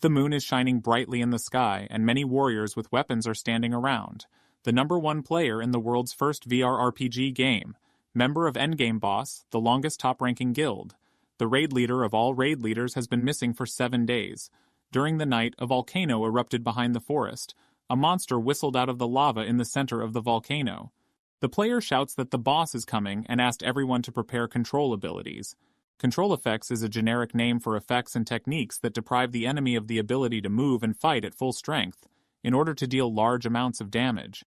The moon is shining brightly in the sky, and many warriors with weapons are standing around. The #1 player in the world's first VR RPG game, member of Endgame Boss, the longest top-ranking guild. The raid leader of all raid leaders has been missing for 7 days. During the night, a volcano erupted behind the forest. A monster whistled out of the lava in the center of the volcano. The player shouts that the boss is coming and asked everyone to prepare control abilities. Control effects is a generic name for effects and techniques that deprive the enemy of the ability to move and fight at full strength, in order to deal large amounts of damage.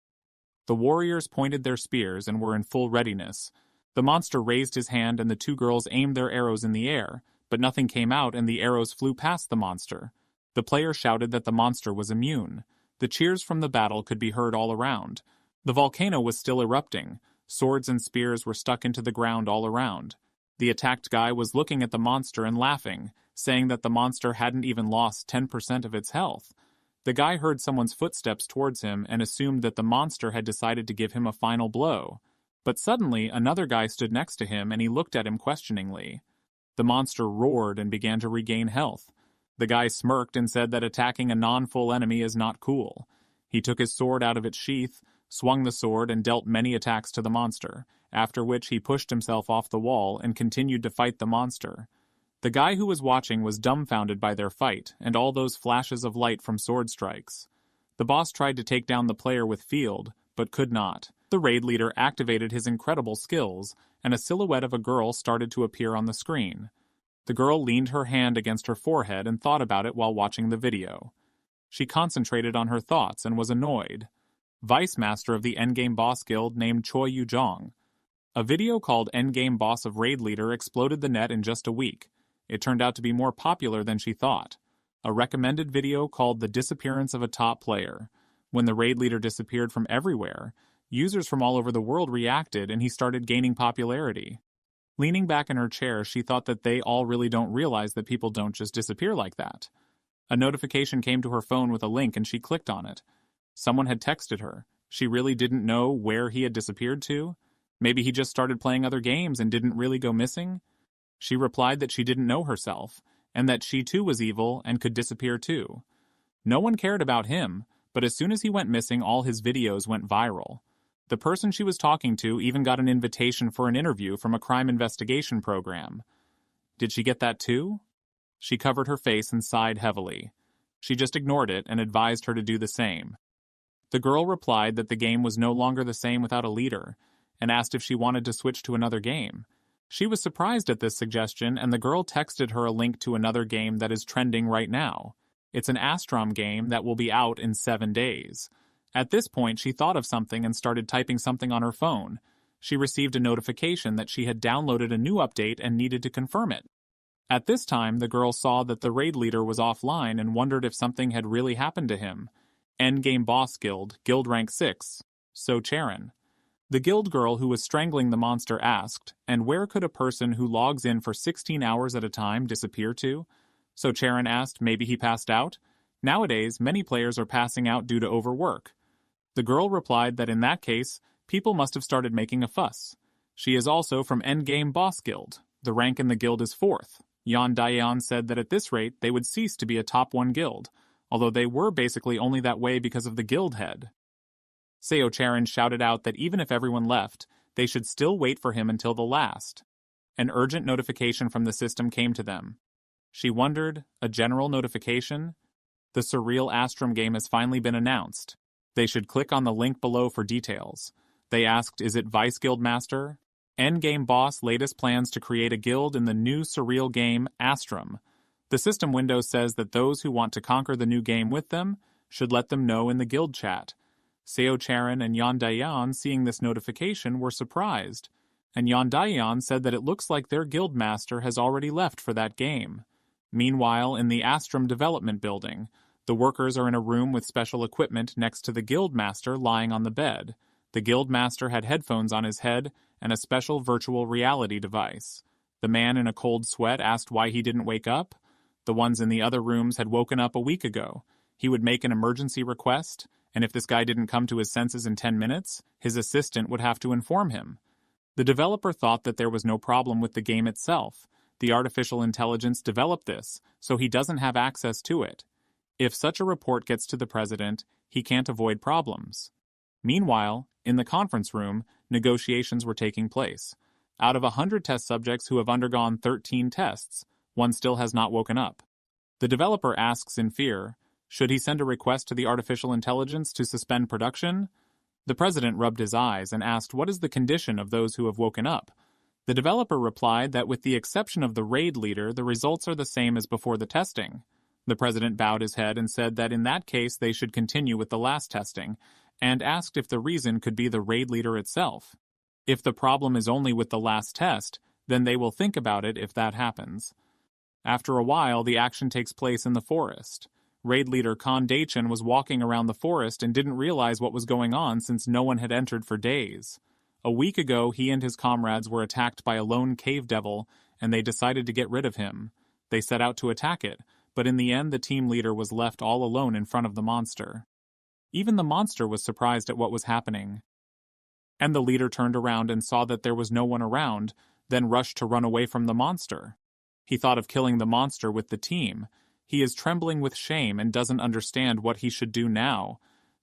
The warriors pointed their spears and were in full readiness. The monster raised his hand and the two girls aimed their arrows in the air, but nothing came out and the arrows flew past the monster. The player shouted that the monster was immune. The cheers from the battle could be heard all around. The volcano was still erupting. Swords and spears were stuck into the ground all around. The attacked guy was looking at the monster and laughing, saying that the monster hadn't even lost 10% of its health. The guy heard someone's footsteps towards him and assumed that the monster had decided to give him a final blow. But suddenly, another guy stood next to him and he looked at him questioningly. The monster roared and began to regain health. The guy smirked and said that attacking a non-full enemy is not cool. He took his sword out of its sheath, swung the sword and dealt many attacks to the monster, after which he pushed himself off the wall and continued to fight the monster. The guy who was watching was dumbfounded by their fight and all those flashes of light from sword strikes. The boss tried to take down the player with field, but could not. The raid leader activated his incredible skills, and a silhouette of a girl started to appear on the screen. The girl leaned her hand against her forehead and thought about it while watching the video. She concentrated on her thoughts and was annoyed. Vice Master of the Endgame Boss Guild named Choi Yu-jong. A video called Endgame Boss of Raid Leader exploded the net in just a week. It turned out to be more popular than she thought. A recommended video called The Disappearance of a Top Player. When the raid leader disappeared from everywhere, users from all over the world reacted and he started gaining popularity. Leaning back in her chair, she thought that they all really don't realize that people don't just disappear like that. A notification came to her phone with a link and she clicked on it. Someone had texted her. She really didn't know where he had disappeared to. Maybe he just started playing other games and didn't really go missing. She replied that she didn't know herself, and that she too was evil and could disappear too. No one cared about him, but as soon as he went missing, all his videos went viral. The person she was talking to even got an invitation for an interview from a crime investigation program. Did she get that too? She covered her face and sighed heavily. She just ignored it and advised her to do the same. The girl replied that the game was no longer the same without a leader, and asked if she wanted to switch to another game. She was surprised at this suggestion, and the girl texted her a link to another game that is trending right now. It's an Astrom game that will be out in 7 days. At this point, she thought of something and started typing something on her phone. She received a notification that she had downloaded a new update and needed to confirm it. At this time, the girl saw that the raid leader was offline and wondered if something had really happened to him. Endgame Boss Guild, Guild Rank 6, So Charon. The guild girl who was strangling the monster asked, and where could a person who logs in for 16 hours at a time disappear to? So Charon asked, maybe he passed out? Nowadays, many players are passing out due to overwork. The girl replied that in that case, people must have started making a fuss. She is also from Endgame Boss Guild. The rank in the guild is 4th. Yan Daeyeon said that at this rate, they would cease to be a top 1 guild, although they were basically only that way because of the guild head. Seo Charon shouted out that even if everyone left, they should still wait for him until the last. An urgent notification from the system came to them. She wondered, a general notification? The surreal Astrom game has finally been announced. They should click on the link below for details. They asked, is it Vice Guild Master? Endgame Boss latest plans to create a guild in the new surreal game, Astrom. The system window says that those who want to conquer the new game with them should let them know in the guild chat. Seo Charon and Yan Daeyeon, seeing this notification, were surprised, and Yan Daeyeon said that it looks like their guild master has already left for that game. Meanwhile, in the Astrom development building, the workers are in a room with special equipment next to the guild master lying on the bed. The guild master had headphones on his head and a special virtual reality device. The man in a cold sweat asked why he didn't wake up. The ones in the other rooms had woken up a week ago. He would make an emergency request, and if this guy didn't come to his senses in 10 minutes, his assistant would have to inform him. The developer thought that there was no problem with the game itself. The artificial intelligence developed this, so he doesn't have access to it. If such a report gets to the president, he can't avoid problems. Meanwhile, in the conference room, negotiations were taking place. Out of 100 test subjects who have undergone 13 tests, one still has not woken up. The developer asks in fear, should he send a request to the artificial intelligence to suspend production? The president rubbed his eyes and asked what is the condition of those who have woken up. The developer replied that with the exception of the raid leader, the results are the same as before the testing. The president bowed his head and said that in that case they should continue with the last testing, and asked if the reason could be the raid leader itself. If the problem is only with the last test, then they will think about it if that happens. After a while, the action takes place in the forest. Raid leader Khan Daichin was walking around the forest and didn't realize what was going on since no one had entered for days. A week ago, he and his comrades were attacked by a lone cave devil, and they decided to get rid of him. They set out to attack it, but in the end the team leader was left all alone in front of the monster. Even the monster was surprised at what was happening. And the leader turned around and saw that there was no one around, then rushed to run away from the monster. He thought of killing the monster with the team. He is trembling with shame and doesn't understand what he should do now.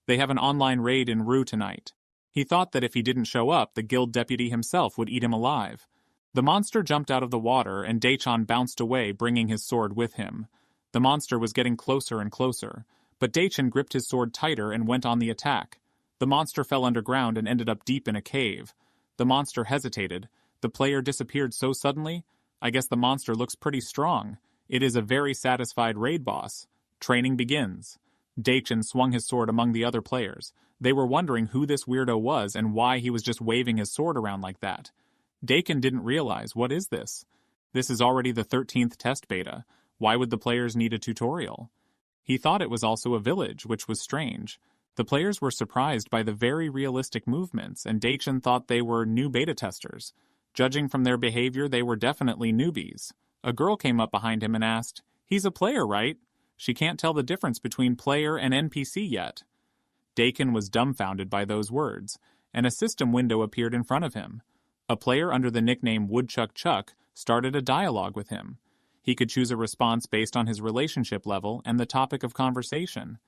They have an online raid in Rue tonight. He thought that if he didn't show up, the guild deputy himself would eat him alive. The monster jumped out of the water and Daichin bounced away, bringing his sword with him. The monster was getting closer and closer, but Daichin gripped his sword tighter and went on the attack. The monster fell underground and ended up deep in a cave. The monster hesitated. The player disappeared so suddenly. I guess the monster looks pretty strong. It is a very satisfied raid boss. Training begins. Daichin swung his sword among the other players. They were wondering who this weirdo was and why he was just waving his sword around like that. Daichin didn't realize, what is this? This is already the 13th test beta. Why would the players need a tutorial? He thought it was also a village, which was strange. The players were surprised by the very realistic movements, and Daichin thought they were new beta testers. Judging from their behavior, they were definitely newbies. A girl came up behind him and asked, "He's a player, right?" She can't tell the difference between player and NPC yet. Daichin was dumbfounded by those words, and a system window appeared in front of him. A player under the nickname Woodchuck Chuck started a dialogue with him. He could choose a response based on his relationship level and the topic of conversation.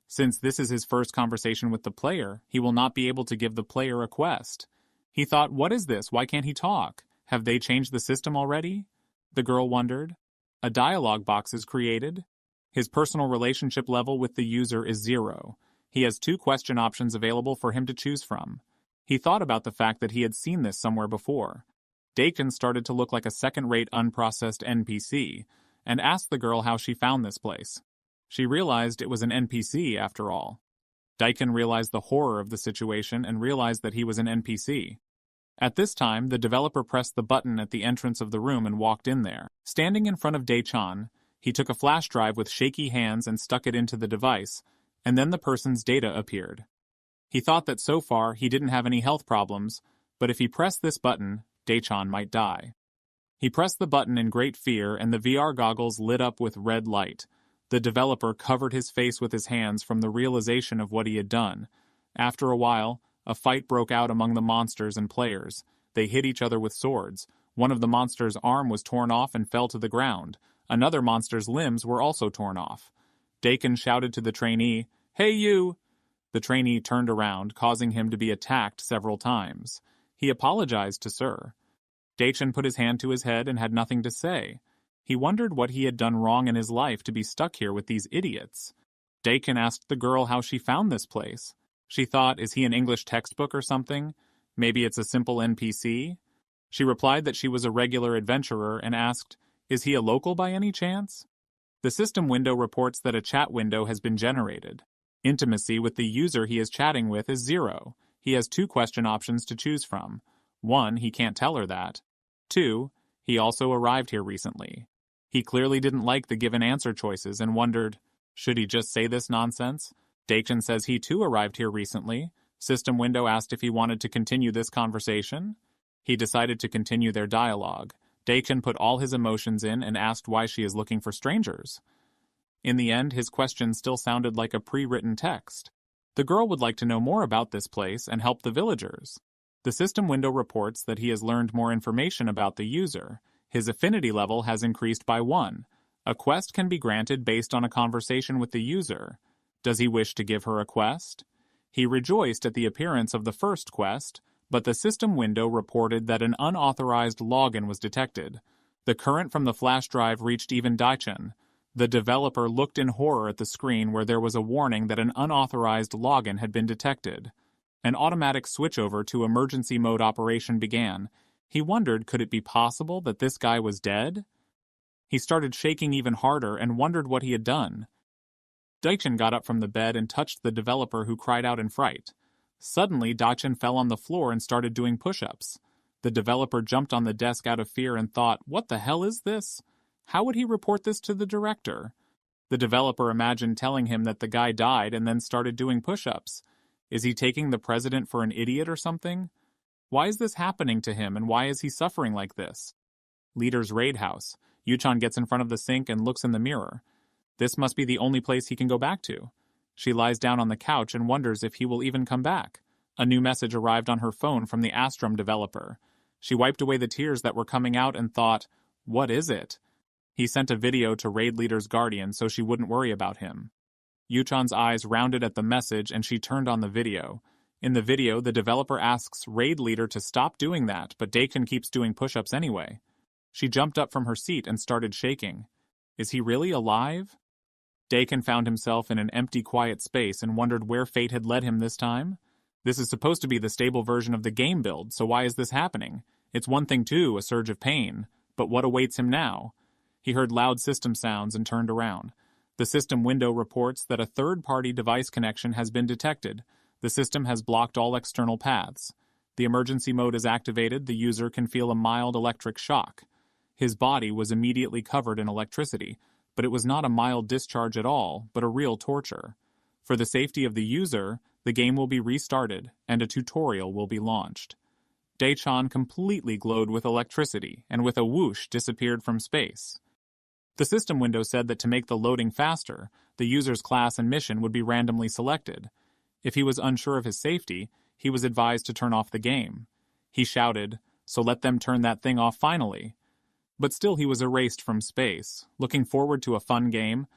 Since this is his first conversation with the player, he will not be able to give the player a quest. He thought, what is this? Why can't he talk? Have they changed the system already? The girl wondered. A dialogue box is created. His personal relationship level with the user is 0. He has 2 question options available for him to choose from. He thought about the fact that he had seen this somewhere before. Daichin started to look like a second-rate unprocessed NPC, and asked the girl how she found this place. She realized it was an NPC after all. Daichin realized the horror of the situation and realized that he was an NPC. At this time, the developer pressed the button at the entrance of the room and walked in there. Standing in front of Daichin, he took a flash drive with shaky hands and stuck it into the device, and then the person's data appeared. He thought that so far he didn't have any health problems, but if he pressed this button, Daichin might die. He pressed the button in great fear and the VR goggles lit up with red light. The developer covered his face with his hands from the realization of what he had done. After a while, a fight broke out among the monsters and players. They hit each other with swords. One of the monster's arm was torn off and fell to the ground. Another monster's limbs were also torn off. Daichin shouted to the trainee, "Hey you!" The trainee turned around, causing him to be attacked several times. He apologized to Sir. Daichin put his hand to his head and had nothing to say. He wondered what he had done wrong in his life to be stuck here with these idiots. Daichin asked the girl how she found this place. She thought, is he an English textbook or something? Maybe it's a simple NPC? She replied that she was a regular adventurer and asked, is he a local by any chance? The system window reports that a chat window has been generated. Intimacy with the user he is chatting with is 0. He has 2 question options to choose from. 1, he can't tell her that. 2, he also arrived here recently. He clearly didn't like the given answer choices and wondered, should he just say this nonsense? Daichin says he too arrived here recently. System window asked if he wanted to continue this conversation. He decided to continue their dialogue. Daichin put all his emotions in and asked why she is looking for strangers. In the end, his question still sounded like a pre-written text. The girl would like to know more about this place and help the villagers. The system window reports that he has learned more information about the user. His affinity level has increased by 1. A quest can be granted based on a conversation with the user. Does he wish to give her a quest? He rejoiced at the appearance of the first quest, but the system window reported that an unauthorized login was detected. The current from the flash drive reached even Daichin. The developer looked in horror at the screen where there was a warning that an unauthorized login had been detected. An automatic switchover to emergency mode operation began. He wondered, could it be possible that this guy was dead? He started shaking even harder and wondered what he had done. Daichin got up from the bed and touched the developer, who cried out in fright. Suddenly, Daichin fell on the floor and started doing push-ups. The developer jumped on the desk out of fear and thought, what the hell is this? How would he report this to the director? The developer imagined telling him that the guy died and then started doing push-ups. Is he taking the president for an idiot or something? Why is this happening to him, and why is he suffering like this? Leader's raid house. Yuchan gets in front of the sink and looks in the mirror. This must be the only place he can go back to. She lies down on the couch and wonders if he will even come back. A new message arrived on her phone from the Astrum developer. She wiped away the tears that were coming out and thought, what is it? He sent a video to Raid Leader's guardian so she wouldn't worry about him. Yuchan's eyes rounded at the message and she turned on the video. In the video, the developer asks Raid Leader to stop doing that, but Daichin keeps doing push-ups anyway. She jumped up from her seat and started shaking. Is he really alive? Daichin found himself in an empty, quiet space and wondered where fate had led him this time. This is supposed to be the stable version of the game build, so why is this happening? It's one thing too, a surge of pain. But what awaits him now? He heard loud system sounds and turned around. The system window reports that a third-party device connection has been detected. The system has blocked all external paths. The emergency mode is activated. The user can feel a mild electric shock. His body was immediately covered in electricity, but it was not a mild discharge at all, but a real torture. For the safety of the user, the game will be restarted, and a tutorial will be launched. Daichin completely glowed with electricity, and with a whoosh disappeared from space. The system window said that to make the loading faster, the user's class and mission would be randomly selected. If he was unsure of his safety, he was advised to turn off the game. He shouted, "So let them turn that thing off finally." But still he was erased from space, looking forward to a fun game.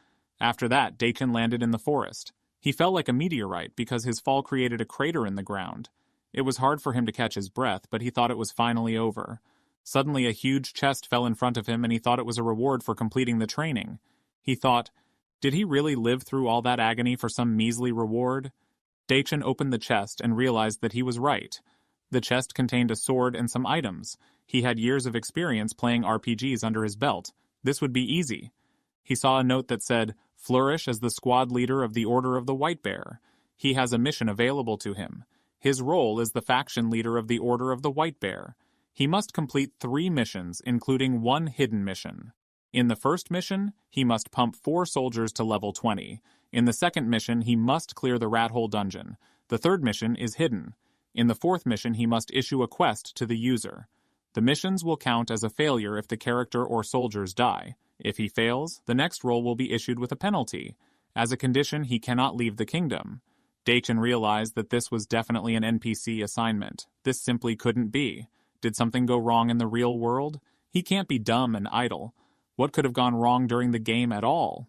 After that, Daichin landed in the forest. He fell like a meteorite because his fall created a crater in the ground. It was hard for him to catch his breath, but he thought it was finally over. Suddenly a huge chest fell in front of him and he thought it was a reward for completing the training. He thought, did he really live through all that agony for some measly reward? Daichin opened the chest and realized that he was right. The chest contained a sword and some items. He had years of experience playing RPGs under his belt. This would be easy. He saw a note that said, "Flourish as the squad leader of the Order of the White Bear. He has a mission available to him. His role is the faction leader of the Order of the White Bear. He must complete 3 missions, including 1 hidden mission. In the first mission, he must pump 4 soldiers to level 20. In the second mission, he must clear the rat hole dungeon. The third mission is hidden. In the fourth mission, he must issue a quest to the user. The missions will count as a failure if the character or soldiers die. If he fails, the next role will be issued with a penalty. As a condition, he cannot leave the kingdom." Daichin realized that this was definitely an NPC assignment. This simply couldn't be. Did something go wrong in the real world? He can't be dumb and idle. What could have gone wrong during the game at all?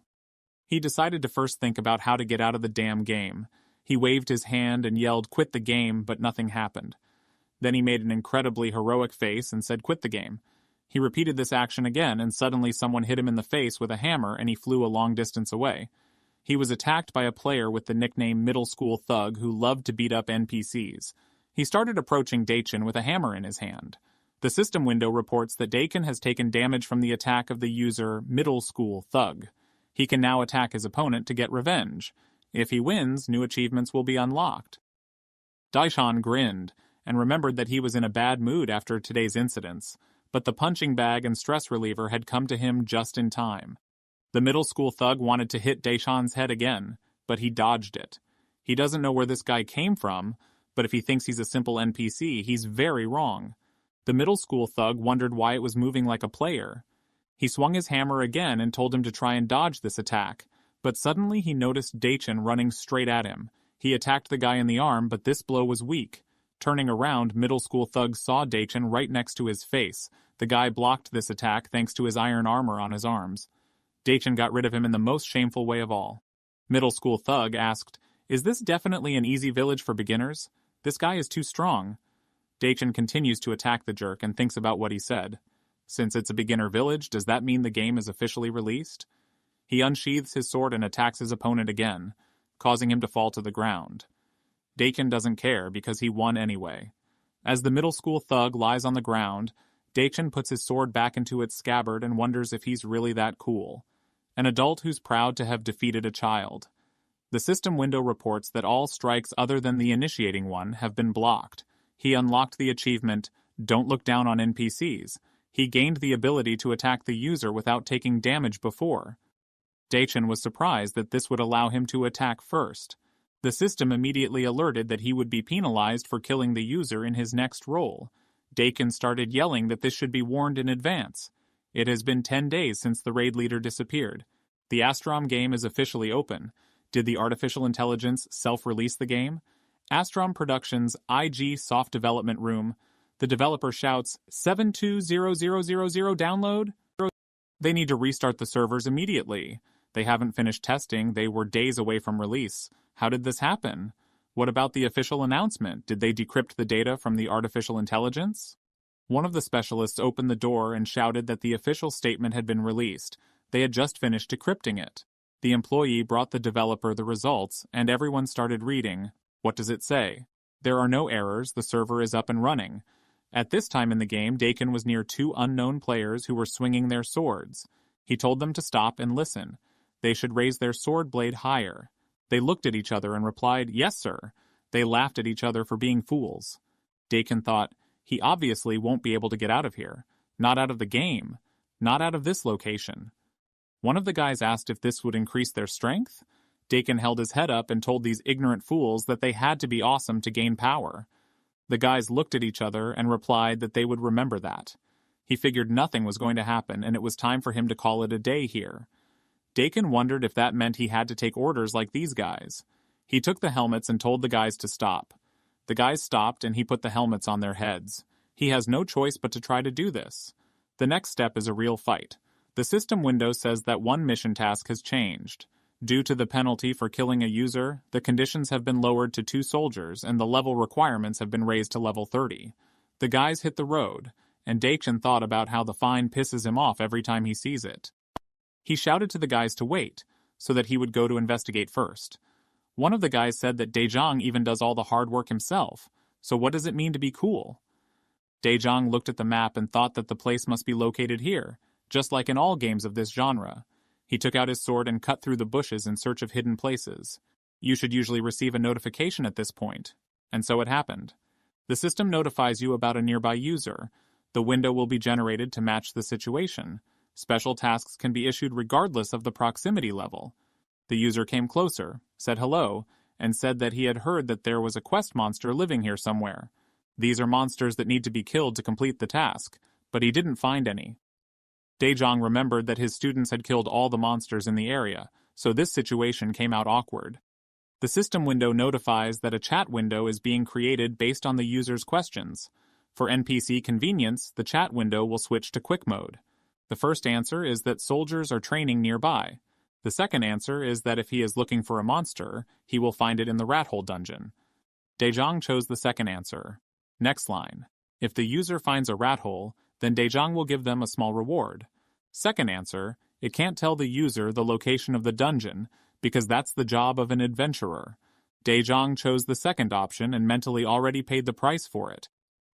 He decided to first think about how to get out of the damn game. He waved his hand and yelled, "Quit the game," but nothing happened. Then he made an incredibly heroic face and said, "Quit the game." He repeated this action again, and suddenly someone hit him in the face with a hammer and he flew a long distance away. He was attacked by a player with the nickname Middle School Thug who loved to beat up NPCs. He started approaching Daichin with a hammer in his hand. The system window reports that Daichin has taken damage from the attack of the user Middle School Thug. He can now attack his opponent to get revenge. If he wins, new achievements will be unlocked. Daichin grinned and remembered that he was in a bad mood after today's incidents, but the punching bag and stress reliever had come to him just in time. The middle school thug wanted to hit Daichin's head again, but he dodged it. He doesn't know where this guy came from, but if he thinks he's a simple NPC, he's very wrong. The middle school thug wondered why it was moving like a player. He swung his hammer again and told him to try and dodge this attack, but suddenly he noticed Daichin running straight at him. He attacked the guy in the arm, but this blow was weak. Turning around, middle school thug saw Daichin right next to his face. The guy blocked this attack thanks to his iron armor on his arms. Daichin got rid of him in the most shameful way of all. Middle school thug asked, "Is this definitely an easy village for beginners? This guy is too strong." Daichin continues to attack the jerk and thinks about what he said. Since it's a beginner village, does that mean the game is officially released? He unsheathes his sword and attacks his opponent again, causing him to fall to the ground. Daichin doesn't care because he won anyway. As the middle school thug lies on the ground, Daichin puts his sword back into its scabbard and wonders if he's really that cool. An adult who's proud to have defeated a child. The system window reports that all strikes other than the initiating one have been blocked. He unlocked the achievement, "Don't look down on NPCs." He gained the ability to attack the user without taking damage before. Daichin was surprised that this would allow him to attack first. The system immediately alerted that he would be penalized for killing the user in his next roll. Daichin started yelling that this should be warned in advance. It has been 10 days since the raid leader disappeared. The Astrom game is officially open. Did the artificial intelligence self-release the game? Astrom Productions IG Soft Development Room. The developer shouts, 720000 download? They need to restart the servers immediately. They haven't finished testing, they were days away from release. How did this happen? What about the official announcement? Did they decrypt the data from the artificial intelligence? One of the specialists opened the door and shouted that the official statement had been released. They had just finished decrypting it. The employee brought the developer the results, and everyone started reading. What does it say? There are no errors, the server is up and running. At this time in the game, Daichin was near two unknown players who were swinging their swords. He told them to stop and listen. They should raise their sword blade higher. They looked at each other and replied, "Yes, sir." They laughed at each other for being fools. Daichin thought, he obviously won't be able to get out of here. Not out of the game. Not out of this location. One of the guys asked if this would increase their strength. Daichin held his head up and told these ignorant fools that they had to be awesome to gain power. The guys looked at each other and replied that they would remember that. He figured nothing was going to happen and it was time for him to call it a day here. Daichin wondered if that meant he had to take orders like these guys. He took the helmets and told the guys to stop. The guys stopped and he put the helmets on their heads. He has no choice but to try to do this. The next step is a real fight. The system window says that one mission task has changed. Due to the penalty for killing a user, the conditions have been lowered to 2 soldiers and the level requirements have been raised to level 30. The guys hit the road, and Daichin thought about how the fine pisses him off every time he sees it. He shouted to the guys to wait, so that he would go to investigate first. One of the guys said that Daijang even does all the hard work himself, so what does it mean to be cool? Daijang looked at the map and thought that the place must be located here, just like in all games of this genre. He took out his sword and cut through the bushes in search of hidden places. You should usually receive a notification at this point, and so it happened. The system notifies you about a nearby user. The window will be generated to match the situation. Special tasks can be issued regardless of the proximity level. The user came closer, said hello, and said that he had heard that there was a quest monster living here somewhere. These are monsters that need to be killed to complete the task, but he didn't find any. Daijang remembered that his students had killed all the monsters in the area, so this situation came out awkward. The system window notifies that a chat window is being created based on the user's questions. For NPC convenience, the chat window will switch to quick mode. The first answer is that soldiers are training nearby. The second answer is that if he is looking for a monster, he will find it in the rat hole dungeon. Daijang chose the second answer. Next line. If the user finds a rat hole, then Daijang will give them a small reward. Second answer, it can't tell the user the location of the dungeon, because that's the job of an adventurer. Daijang chose the second option and mentally already paid the price for it.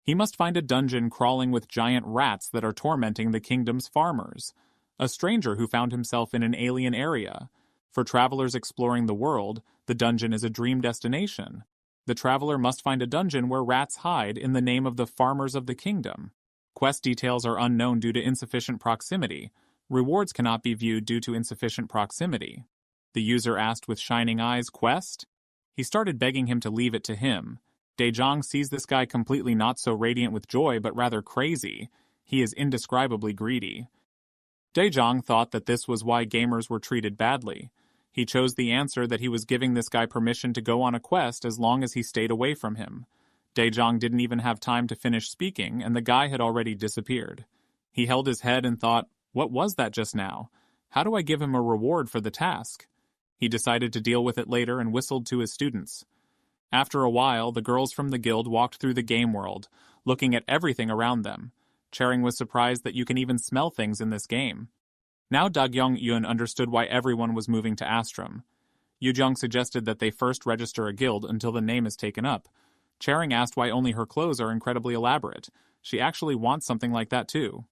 He must find a dungeon crawling with giant rats that are tormenting the kingdom's farmers. A stranger who found himself in an alien area. For travelers exploring the world, the dungeon is a dream destination. The traveler must find a dungeon where rats hide in the name of the farmers of the kingdom. Quest details are unknown due to insufficient proximity. Rewards cannot be viewed due to insufficient proximity. The user asked with shining eyes, "Quest?" He started begging him to leave it to him. Daijang sees this guy completely not so radiant with joy but rather crazy. He is indescribably greedy. Daijang thought that this was why gamers were treated badly. He chose the answer that he was giving this guy permission to go on a quest as long as he stayed away from him. Daijang didn't even have time to finish speaking, and the guy had already disappeared. He held his head and thought, what was that just now? How do I give him a reward for the task? He decided to deal with it later and whistled to his students. After a while, the girls from the guild walked through the game world, looking at everything around them. Charing was surprised that you can even smell things in this game. Now Dagyong-eun understood why everyone was moving to Astrum. Yujong suggested that they first register a guild until the name is taken up. Charing asked why only her clothes are incredibly elaborate. She actually wants something like that too.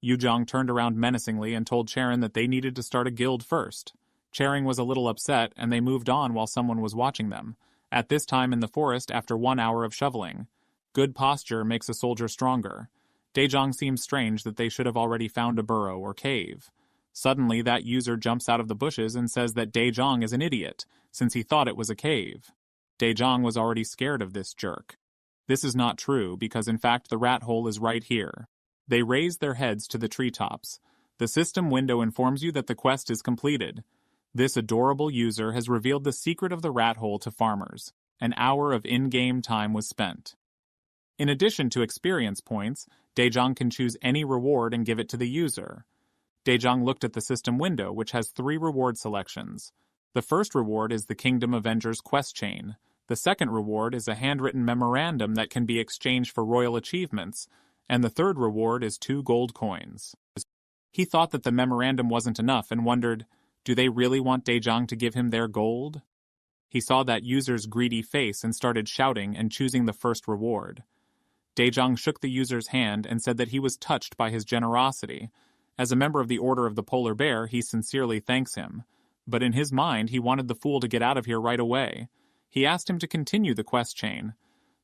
Yujong turned around menacingly and told Charing that they needed to start a guild first. Charing was a little upset and they moved on while someone was watching them. At this time in the forest after 1 hour of shoveling. Good posture makes a soldier stronger. Daejong seems strange that they should have already found a burrow or cave. Suddenly that user jumps out of the bushes and says that Daejong is an idiot, since he thought it was a cave. Daejong was already scared of this jerk. This is not true because in fact the rat hole is right here. They raise their heads to the treetops. The system window informs you that the quest is completed. This adorable user has revealed the secret of the rat hole to farmers. An hour of in-game time was spent. In addition to experience points, Daejong can choose any reward and give it to the user. Daejong looked at the system window, which has 3 reward selections. The first reward is the Kingdom Avengers quest chain. The second reward is a handwritten memorandum that can be exchanged for royal achievements, and the third reward is 2 gold coins. He thought that the memorandum wasn't enough and wondered, do they really want Daejong to give him their gold? He saw that user's greedy face and started shouting and choosing the first reward. Daejong shook the user's hand and said that he was touched by his generosity. As a member of the Order of the Polar Bear, he sincerely thanks him. But in his mind, he wanted the fool to get out of here right away. He asked him to continue the quest chain.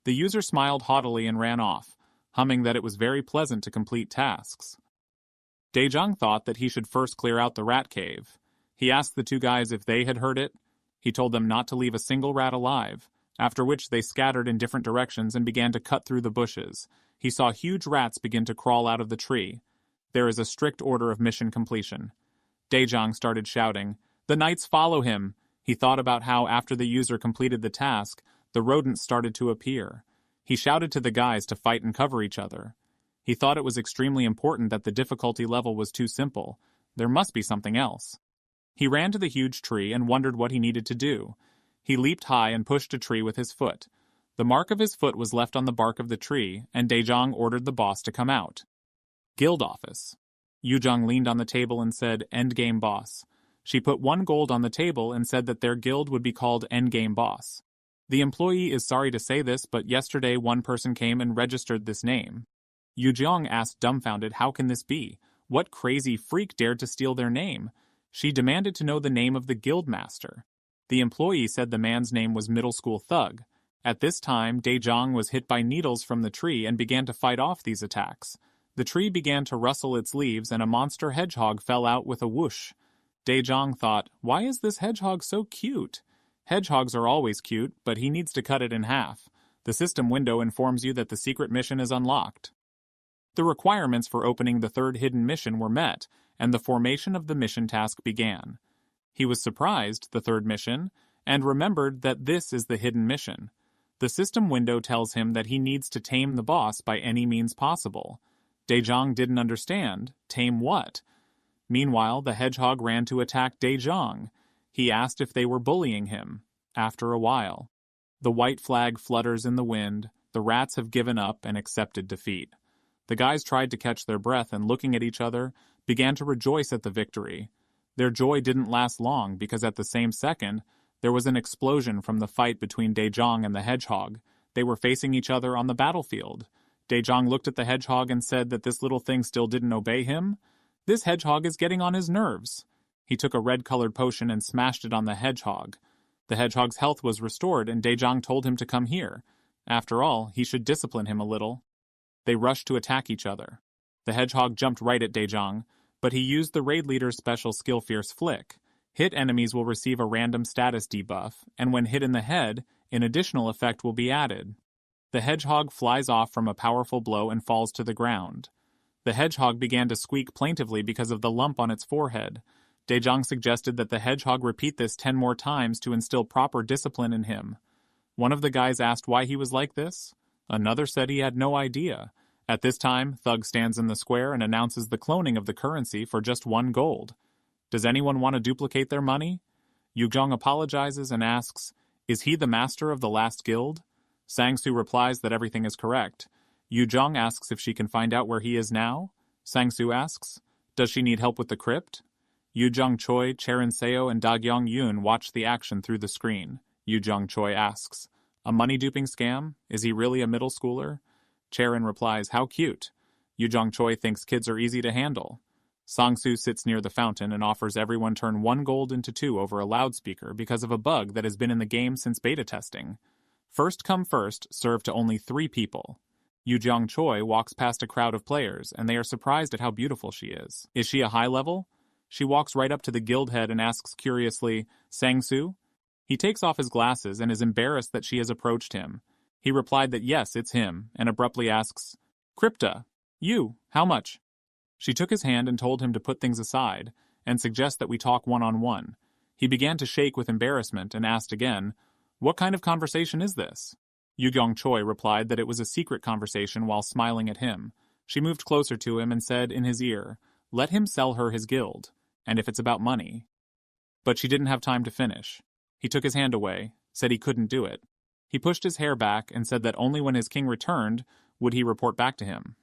The user smiled haughtily and ran off, humming that it was very pleasant to complete tasks. Daejong thought that he should first clear out the rat cave. He asked the 2 guys if they had heard it. He told them not to leave a single rat alive, after which they scattered in different directions and began to cut through the bushes. He saw huge rats begin to crawl out of the tree. There is a strict order of mission completion. Daejong started shouting, "The knights follow him!" He thought about how after the user completed the task, the rodents started to appear. He shouted to the guys to fight and cover each other. He thought it was extremely important that the difficulty level was too simple. There must be something else. He ran to the huge tree and wondered what he needed to do. He leaped high and pushed a tree with his foot. The mark of his foot was left on the bark of the tree, and Daejong ordered the boss to come out. Guild office. Yujong leaned on the table and said, "Endgame boss." She put 1 gold on the table and said that their guild would be called Endgame Boss. The employee is sorry to say this, but yesterday one person came and registered this name. Yujong asked dumbfounded, how can this be? What crazy freak dared to steal their name? She demanded to know the name of the guild master. The employee said the man's name was Middle School Thug. At this time, Daejong was hit by needles from the tree and began to fight off these attacks. The tree began to rustle its leaves and a monster hedgehog fell out with a whoosh. Daejong thought, why is this hedgehog so cute? Hedgehogs are always cute, but he needs to cut it in half. The system window informs you that the secret mission is unlocked. The requirements for opening the 3rd hidden mission were met, and the formation of the mission task began. He was surprised, the 3rd mission, and remembered that this is the hidden mission. The system window tells him that he needs to tame the boss by any means possible. Daejong didn't understand. Tame what? Meanwhile, the hedgehog ran to attack Daejong. He asked if they were bullying him. After a while, the white flag flutters in the wind. The rats have given up and accepted defeat. The guys tried to catch their breath and, looking at each other, began to rejoice at the victory. Their joy didn't last long because at the same second, there was an explosion from the fight between Daejong and the hedgehog. They were facing each other on the battlefield. Daejong looked at the hedgehog and said that this little thing still didn't obey him. This hedgehog is getting on his nerves. He took a red-colored potion and smashed it on the hedgehog. The hedgehog's health was restored and Daejong told him to come here. After all, he should discipline him a little. They rushed to attack each other. The hedgehog jumped right at Daejong, but he used the raid leader's special skill Fierce Flick. Hit enemies will receive a random status debuff, and when hit in the head, an additional effect will be added. The hedgehog flies off from a powerful blow and falls to the ground. The hedgehog began to squeak plaintively because of the lump on its forehead. Daejong suggested that the hedgehog repeat this 10 more times to instill proper discipline in him. One of the guys asked why he was like this. Another said he had no idea. At this time, Thug stands in the square and announces the cloning of the currency for just 1 gold. Does anyone want to duplicate their money? Yuzhong apologizes and asks, is he the master of the last guild? Sang-soo replies that everything is correct. Yuzhong asks if she can find out where he is now. Sang-soo asks, does she need help with the crypt? Yuzhong Choi, Charon Seo, and Dagyong Yoon watch the action through the screen. Yuzhong Choi asks, a money-duping scam? Is he really a middle schooler? Charon replies, how cute. Yuzhong Choi thinks kids are easy to handle. Sang-soo sits near the fountain and offers everyone turn 1 gold into 2 over a loudspeaker because of a bug that has been in the game since beta testing. First come first, serve to only 3 people. Yuzhong Choi walks past a crowd of players, and they are surprised at how beautiful she is. Is she a high level? She walks right up to the guild head and asks curiously, Sang-soo? He takes off his glasses and is embarrassed that she has approached him. He replied that yes, it's him, and abruptly asks, Crypta, you, how much? She took his hand and told him to put things aside, and suggest that we talk one-on-one. He began to shake with embarrassment and asked again, what kind of conversation is this? Yuzhong Choi replied that it was a secret conversation while smiling at him. She moved closer to him and said in his ear, let him sell her his guild, and if it's about money. But she didn't have time to finish. He took his hand away, said he couldn't do it. He pushed his hair back and said that only when his king returned would he report back to him.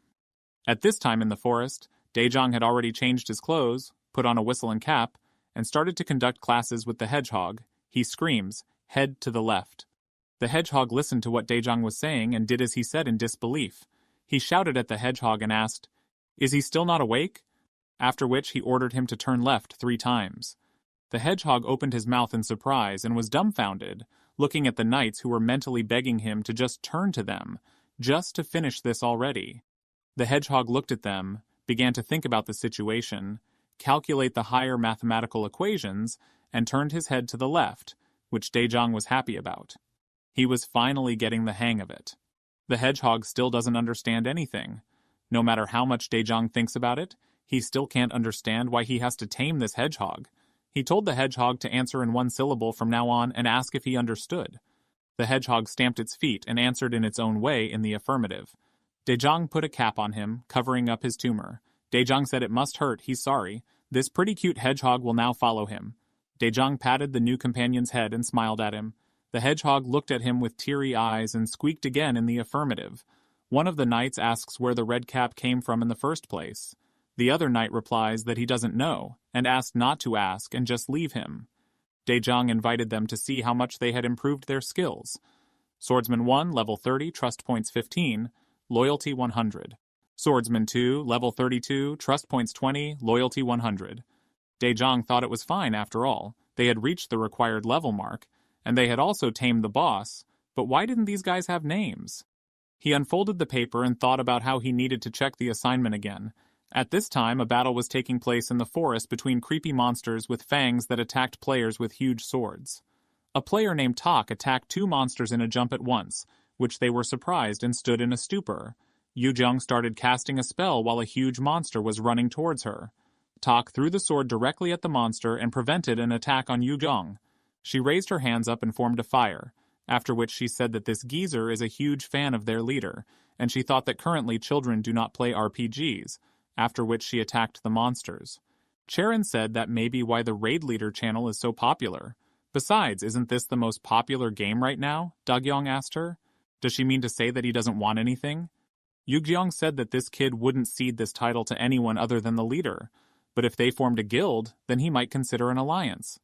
At this time in the forest, Daejong had already changed his clothes, put on a whistle and cap, and started to conduct classes with the hedgehog. He screams, head to the left. The hedgehog listened to what Daejong was saying and did as he said in disbelief. He shouted at the hedgehog and asked, is he still not awake? After which he ordered him to turn left 3 times. The hedgehog opened his mouth in surprise and was dumbfounded, looking at the knights who were mentally begging him to just turn to them, just to finish this already. The hedgehog looked at them, began to think about the situation, calculate the higher mathematical equations, and turned his head to the left, which Daejong was happy about. He was finally getting the hang of it. The hedgehog still doesn't understand anything. No matter how much Daejong thinks about it, he still can't understand why he has to tame this hedgehog. He told the hedgehog to answer in 1 syllable from now on and ask if he understood. The hedgehog stamped its feet and answered in its own way in the affirmative. Daejong put a cap on him, covering up his tumor. Daejong said it must hurt, he's sorry. This pretty cute hedgehog will now follow him. Daejong patted the new companion's head and smiled at him. The hedgehog looked at him with teary eyes and squeaked again in the affirmative. One of the knights asks where the red cap came from in the first place. The other knight replies that he doesn't know, and asked not to ask and just leave him. Daejong invited them to see how much they had improved their skills. Swordsman 1, level 30, trust points 15, loyalty 100. Swordsman 2, level 32, trust points 20, loyalty 100. Daejong thought it was fine after all. They had reached the required level mark, and they had also tamed the boss, but why didn't these guys have names? He unfolded the paper and thought about how he needed to check the assignment again. At this time, a battle was taking place in the forest between creepy monsters with fangs that attacked players with huge swords. A player named Tak attacked 2 monsters in a jump at once, which they were surprised and stood in a stupor. Yuzhong started casting a spell while a huge monster was running towards her. Tak threw the sword directly at the monster and prevented an attack on Yuzhong. She raised her hands up and formed a fire, after which she said that this geezer is a huge fan of their leader, and she thought that currently children do not play RPGs, after which she attacked the monsters. Charon said that may be why the Raid Leader channel is so popular. Besides, isn't this the most popular game right now? Dagyong asked her. Does she mean to say that he doesn't want anything? Yuzhong said that this kid wouldn't cede this title to anyone other than the leader, but if they formed a guild, then he might consider an alliance.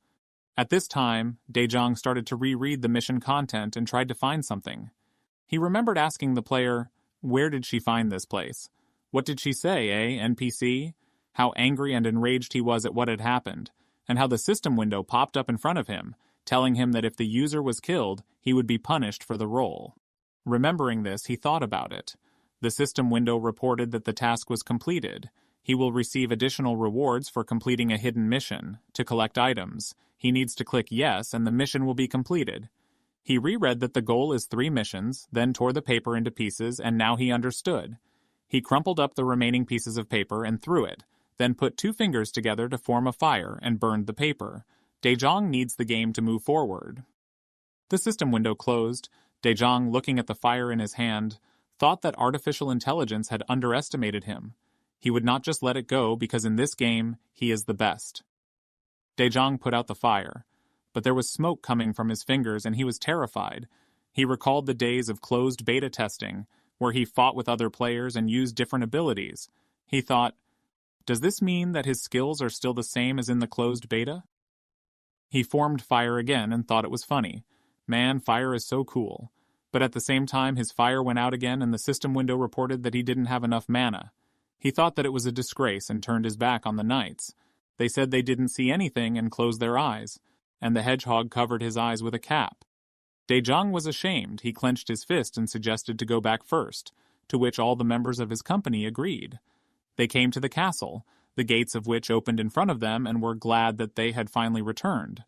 At this time, Daejong started to reread the mission content and tried to find something. He remembered asking the player, where did she find this place? What did she say, NPC? How angry and enraged he was at what had happened, and how the system window popped up in front of him, telling him that if the user was killed, he would be punished for the role. Remembering this, he thought about it. The system window reported that the task was completed. He will receive additional rewards for completing a hidden mission. To collect items, he needs to click yes and the mission will be completed. He reread that the goal is 3 missions, then tore the paper into pieces, and now he understood. He crumpled up the remaining pieces of paper and threw it, then put 2 fingers together to form a fire and burned the paper. Daejong needs the game to move forward. The system window closed. Daejong, looking at the fire in his hand, thought that artificial intelligence had underestimated him. He would not just let it go because in this game, he is the best. Daejong put out the fire, but there was smoke coming from his fingers and he was terrified. He recalled the days of closed beta testing, where he fought with other players and used different abilities. He thought, does this mean that his skills are still the same as in the closed beta? He formed fire again and thought it was funny. Man, fire is so cool. But at the same time, his fire went out again and the system window reported that he didn't have enough mana. He thought that it was a disgrace and turned his back on the knights. They said they didn't see anything and closed their eyes, and the hedgehog covered his eyes with a cap. Daejong was ashamed. He clenched his fist and suggested to go back first, to which all the members of his company agreed. They came to the castle, the gates of which opened in front of them, and were glad that they had finally returned.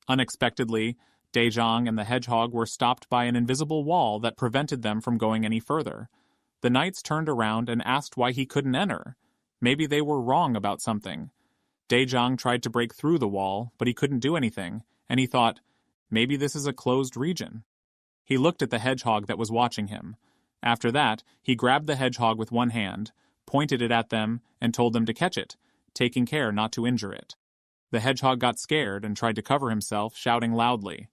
Unexpectedly, Daejong and the hedgehog were stopped by an invisible wall that prevented them from going any further. The knights turned around and asked why he couldn't enter. Maybe they were wrong about something. Daejong tried to break through the wall, but he couldn't do anything, and he thought, maybe this is a closed region. He looked at the hedgehog that was watching him. After that, he grabbed the hedgehog with one hand, pointed it at them, and told them to catch it, taking care not to injure it. The hedgehog got scared and tried to cover himself, shouting loudly.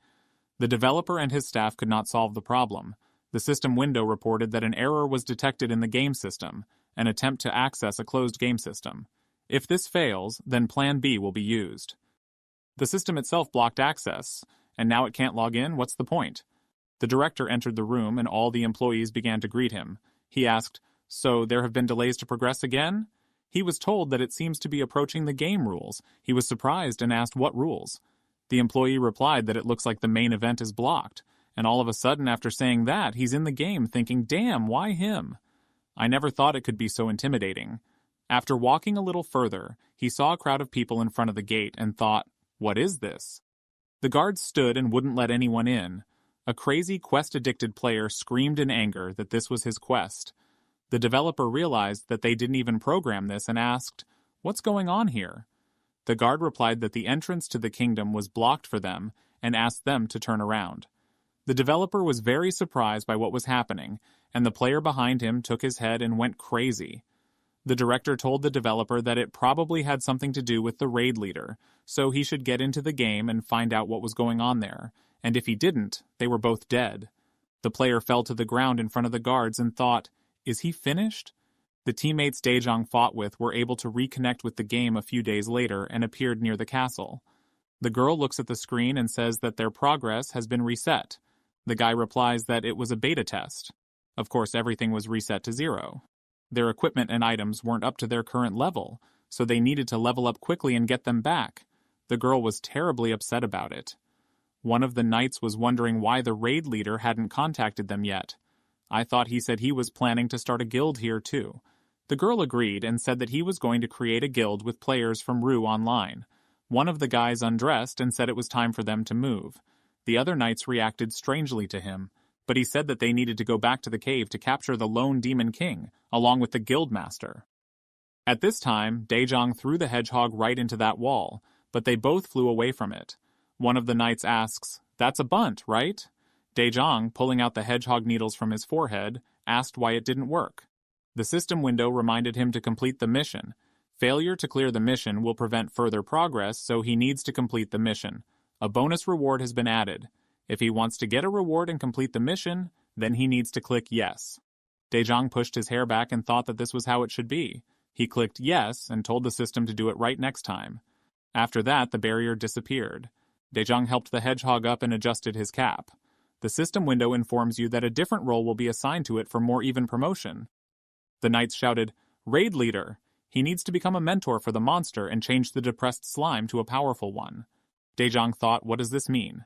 The developer and his staff could not solve the problem. The system window reported that an error was detected in the game system, an attempt to access a closed game system. If this fails, then Plan B will be used. The system itself blocked access, and now it can't log in. What's the point? The director entered the room and all the employees began to greet him. He asked, so there have been delays to progress again? He was told that it seems to be approaching the game rules. He was surprised and asked what rules. The employee replied that it looks like the main event is blocked, and all of a sudden after saying that, he's in the game thinking, damn, why him? I never thought it could be so intimidating. After walking a little further, he saw a crowd of people in front of the gate and thought, what is this? The guards stood and wouldn't let anyone in. A crazy quest-addicted player screamed in anger that this was his quest. The developer realized that they didn't even program this and asked, what's going on here? The guard replied that the entrance to the kingdom was blocked for them and asked them to turn around. The developer was very surprised by what was happening, and the player behind him took his head and went crazy. The director told the developer that it probably had something to do with the raid leader, so he should get into the game and find out what was going on there, and if he didn't, they were both dead. The player fell to the ground in front of the guards and thought, is he finished? The teammates Daejong fought with were able to reconnect with the game a few days later and appeared near the castle. The girl looks at the screen and says that their progress has been reset. The guy replies that it was a beta test. Of course, everything was reset to 0. Their equipment and items weren't up to their current level, so they needed to level up quickly and get them back. The girl was terribly upset about it. One of the knights was wondering why the raid leader hadn't contacted them yet. I thought he said he was planning to start a guild here too. The girl agreed and said that he was going to create a guild with players from Rue Online. One of the guys undressed and said it was time for them to move. The other knights reacted strangely to him, but he said that they needed to go back to the cave to capture the lone demon king, along with the guild master. At this time, Daejong threw the hedgehog right into that wall, but they both flew away from it. One of the knights asks, that's a bunt, right? Daejong, pulling out the hedgehog needles from his forehead, asked why it didn't work. The system window reminded him to complete the mission. Failure to clear the mission will prevent further progress, so he needs to complete the mission. A bonus reward has been added. If he wants to get a reward and complete the mission, then he needs to click yes. Daejong pushed his hair back and thought that this was how it should be. He clicked yes and told the system to do it right next time. After that, the barrier disappeared. Daejong helped the hedgehog up and adjusted his cap. The system window informs you that a different role will be assigned to it for more even promotion. The knights shouted, Raid Leader! He needs to become a mentor for the monster and change the depressed slime to a powerful one. Daejong thought, what does this mean?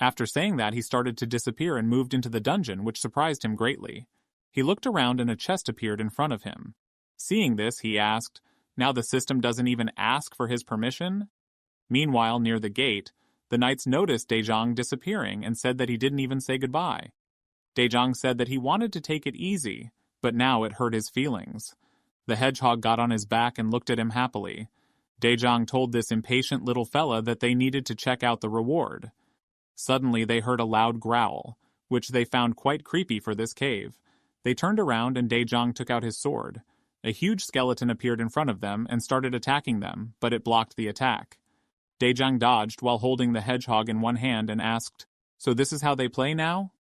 After saying that, he started to disappear and moved into the dungeon, which surprised him greatly. He looked around and a chest appeared in front of him. Seeing this, he asked, now the system doesn't even ask for his permission? Meanwhile, near the gate, the knights noticed Daejong disappearing and said that he didn't even say goodbye. Daejong said that he wanted to take it easy, but now it hurt his feelings. The hedgehog got on his back and looked at him happily. Daejong told this impatient little fella that they needed to check out the reward. Suddenly they heard a loud growl, which they found quite creepy for this cave. They turned around and Daejong took out his sword. A huge skeleton appeared in front of them and started attacking them, but it blocked the attack. Daejang dodged while holding the hedgehog in one hand and asked, "So this is how they play now?"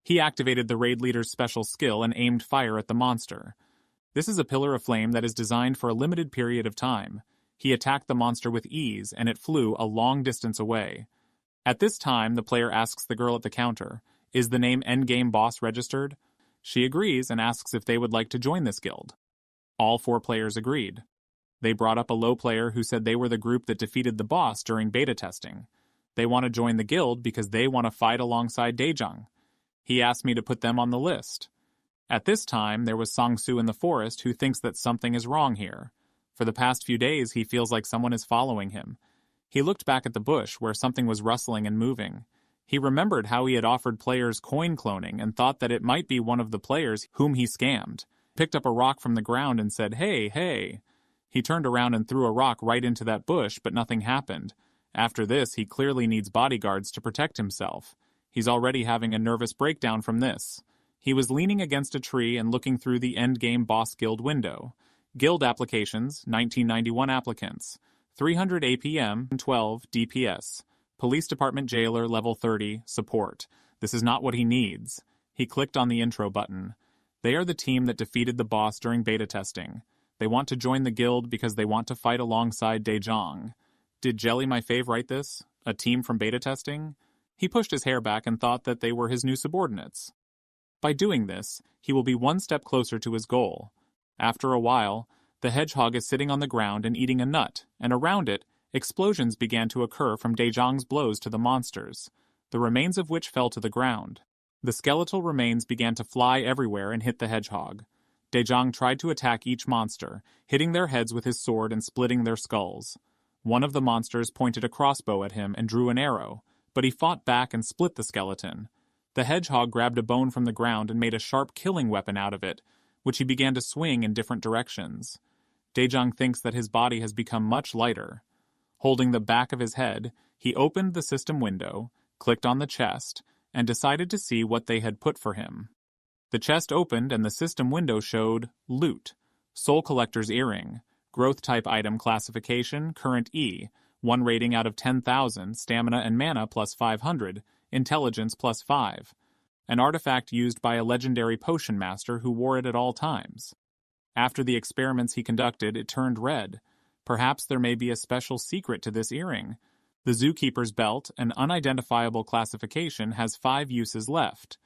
He activated the raid leader's special skill and aimed fire at the monster. This is a pillar of flame that is designed for a limited period of time. He attacked the monster with ease, and it flew a long distance away. At this time, the player asks the girl at the counter, "Is the name Endgame Boss registered?" She agrees and asks if they would like to join this guild. All 4 players agreed. They brought up a low player who said they were the group that defeated the boss during beta testing. They want to join the guild because they want to fight alongside Daejang. He asked me to put them on the list. At this time, there was Sang-soo in the forest who thinks that something is wrong here. For the past few days, he feels like someone is following him. He looked back at the bush where something was rustling and moving. He remembered how he had offered players coin cloning and thought that it might be one of the players whom he scammed. Picked up a rock from the ground and said, "Hey, hey." He turned around and threw a rock right into that bush, but nothing happened. After this, he clearly needs bodyguards to protect himself. He's already having a nervous breakdown from this. He was leaning against a tree and looking through the Endgame Boss Guild window. Guild applications, 1991 applicants. 300 APM, 12 DPS. Police Department Jailer, level 30, support. This is not what he needs. He clicked on the intro button. They are the team that defeated the boss during beta testing. They want to join the guild because they want to fight alongside Daejang. Did Jelly my fave write this? A team from beta testing? He pushed his hair back and thought that they were his new subordinates. By doing this, he will be one step closer to his goal. After a while, the hedgehog is sitting on the ground and eating a nut, and around it, explosions began to occur from Daejang's blows to the monsters, the remains of which fell to the ground. The skeletal remains began to fly everywhere and hit the hedgehog. Daejang tried to attack each monster, hitting their heads with his sword and splitting their skulls. One of the monsters pointed a crossbow at him and drew an arrow, but he fought back and split the skeleton. The hedgehog grabbed a bone from the ground and made a sharp killing weapon out of it, which he began to swing in different directions. Daejang thinks that his body has become much lighter. Holding the back of his head, he opened the system window, clicked on the chest, and decided to see what they had put for him. The chest opened and the system window showed Loot, Soul Collector's Earring, Growth Type Item Classification, Current E, 1 rating out of 10,000, Stamina and Mana plus 500, Intelligence plus 5. An artifact used by a legendary potion master who wore it at all times. After the experiments he conducted, it turned red. Perhaps there may be a special secret to this earring. The Zookeeper's Belt, an unidentifiable classification, has 5 uses left.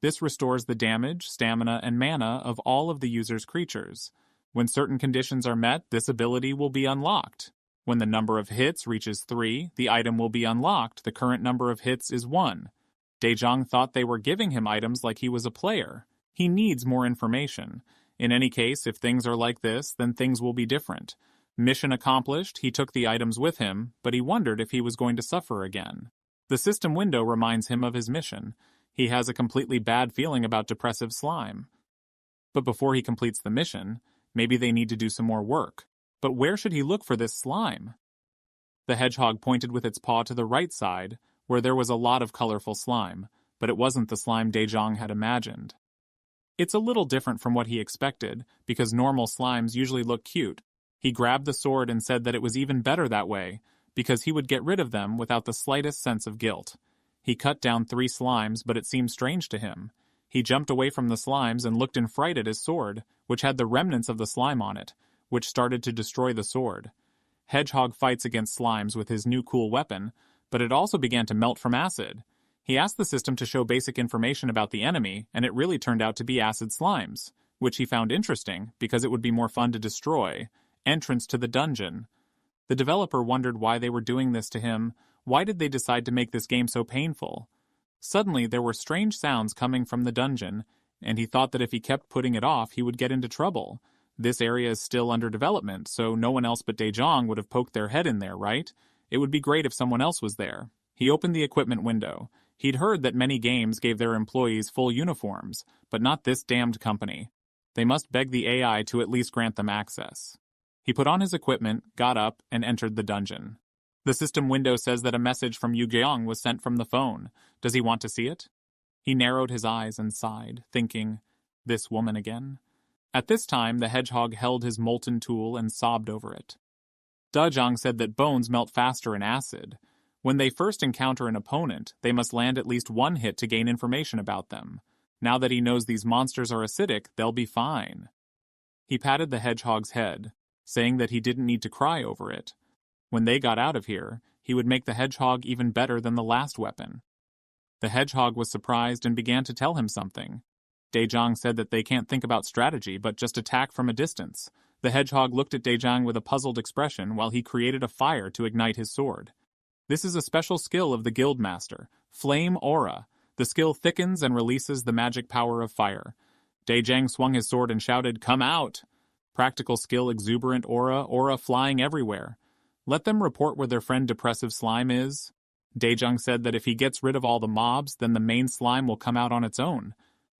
This restores the damage, stamina, and mana of all of the user's creatures. When certain conditions are met, this ability will be unlocked. When the number of hits reaches 3, the item will be unlocked. The current number of hits is 1. Daejang thought they were giving him items like he was a player. He needs more information. In any case, if things are like this, then things will be different. Mission accomplished, he took the items with him, but he wondered if he was going to suffer again. The system window reminds him of his mission. He has a completely bad feeling about depressive slime. But before he completes the mission, maybe they need to do some more work. But where should he look for this slime? The hedgehog pointed with its paw to the right side, where there was a lot of colorful slime, but it wasn't the slime Daejang had imagined. It's a little different from what he expected, because normal slimes usually look cute. He grabbed the sword and said that it was even better that way, because he would get rid of them without the slightest sense of guilt. He cut down 3 slimes, but it seemed strange to him. He jumped away from the slimes and looked in fright at his sword, which had the remnants of the slime on it, which started to destroy the sword. Hedgehog fights against slimes with his new cool weapon, but it also began to melt from acid. He asked the system to show basic information about the enemy, and it really turned out to be acid slimes, which he found interesting because it would be more fun to destroy. Entrance to the dungeon. The developer wondered why they were doing this to him. Why did they decide to make this game so painful? Suddenly, there were strange sounds coming from the dungeon, and he thought that if he kept putting it off, he would get into trouble. This area is still under development, so no one else but Daejang would have poked their head in there, right? It would be great if someone else was there. He opened the equipment window. He'd heard that many games gave their employees full uniforms, but not this damned company. They must beg the AI to at least grant them access. He put on his equipment, got up, and entered the dungeon. The system window says that a message from Yu Geong was sent from the phone. Does he want to see it? He narrowed his eyes and sighed, thinking, this woman again? At this time, the hedgehog held his molten tool and sobbed over it. Dajong said that bones melt faster in acid. When they first encounter an opponent, they must land at least one hit to gain information about them. Now that he knows these monsters are acidic, they'll be fine. He patted the hedgehog's head, saying that he didn't need to cry over it. When they got out of here, he would make the hedgehog even better than the last weapon. The hedgehog was surprised and began to tell him something. Dajong said that they can't think about strategy but just attack from a distance. The hedgehog looked at Dajong with a puzzled expression while he created a fire to ignite his sword. This is a special skill of the Guildmaster, Flame Aura. The skill thickens and releases the magic power of fire. Dajong swung his sword and shouted, "Come out!" Practical skill Exuberant Aura flying everywhere. Let them report where their friend Depressive Slime is. Dajong said that if he gets rid of all the mobs, then the main slime will come out on its own.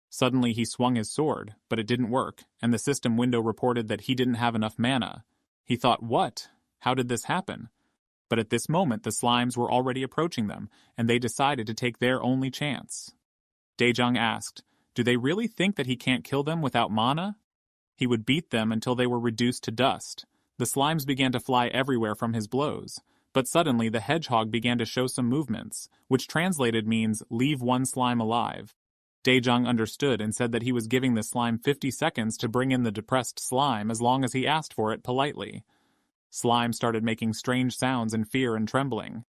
Suddenly he swung his sword, but it didn't work, and the system window reported that he didn't have enough mana. He thought, what? How did this happen? But at this moment the slimes were already approaching them, and they decided to take their only chance. Dajong asked, do they really think that he can't kill them without mana? He would beat them until they were reduced to dust. The slimes began to fly everywhere from his blows. But suddenly the hedgehog began to show some movements, which translated means, leave one slime alive. Dajong understood and said that he was giving the slime 50 seconds to bring in the depressed slime as long as he asked for it politely. Slime started making strange sounds in fear and trembling.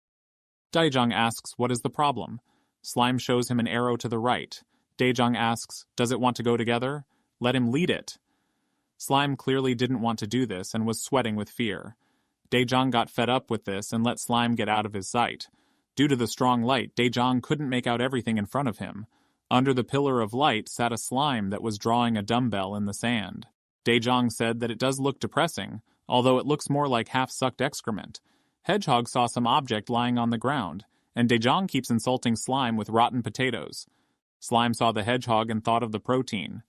Dajong asks, what is the problem? Slime shows him an arrow to the right. Dajong asks, does it want to go together? Let him lead it. Slime clearly didn't want to do this and was sweating with fear. Dajong got fed up with this and let Slime get out of his sight. Due to the strong light, Dajong couldn't make out everything in front of him. Under the pillar of light sat a slime that was drawing a dumbbell in the sand. Dajong said that it does look depressing, although it looks more like half-sucked excrement. Hedgehog saw some object lying on the ground, and Dajong keeps insulting Slime with rotten potatoes. Slime saw the hedgehog and thought of the protein.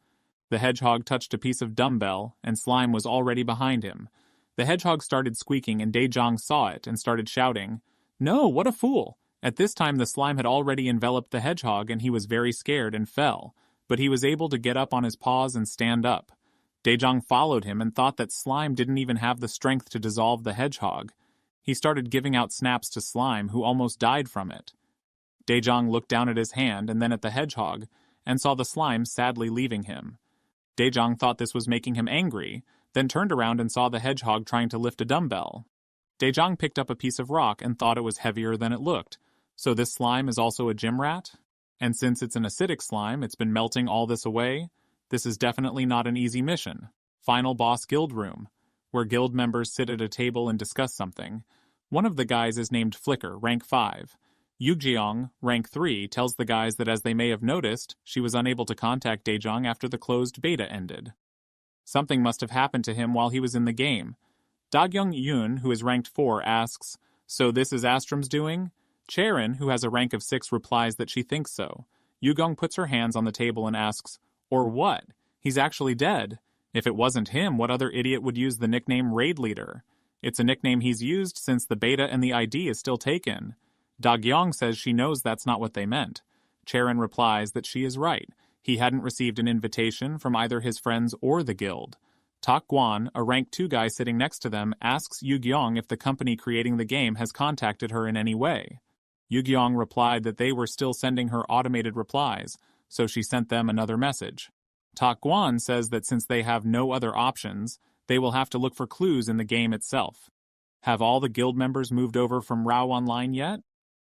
The hedgehog touched a piece of dumbbell, and Slime was already behind him. The hedgehog started squeaking and Dajong saw it and started shouting, "No, what a fool!" At this time the slime had already enveloped the hedgehog and he was very scared and fell, but he was able to get up on his paws and stand up. Dajong followed him and thought that Slime didn't even have the strength to dissolve the hedgehog. He started giving out snaps to Slime, who almost died from it. Dajong looked down at his hand and then at the hedgehog, and saw the slime sadly leaving him. Dajong thought this was making him angry, then turned around and saw the hedgehog trying to lift a dumbbell. Dajong picked up a piece of rock and thought it was heavier than it looked. So this slime is also a gym rat? And since it's an acidic slime, it's been melting all this away? This is definitely not an easy mission. Final boss guild room, where guild members sit at a table and discuss something. One of the guys is named Flicker, rank 5. Yugjeong, rank 3, tells the guys that as they may have noticed, she was unable to contact Dajong after the closed beta ended. Something must have happened to him while he was in the game. Dagyung Yoon, who is ranked 4, asks, "So this is Astrom's doing?" Charon, who has a rank of 6, replies that she thinks so. Yugong puts her hands on the table and asks, "Or what? He's actually dead. If it wasn't him, what other idiot would use the nickname Raid Leader? It's a nickname he's used since the beta and the ID is still taken." Dagyong says she knows that's not what they meant. Charon replies that she is right. He hadn't received an invitation from either his friends or the guild. Tak Guan, a rank 2 guy sitting next to them, asks Yugyeong if the company creating the game has contacted her in any way. Yugyeong replied that they were still sending her automated replies, so she sent them another message. Tak Guan says that since they have no other options, they will have to look for clues in the game itself. Have all the guild members moved over from Rao Online yet?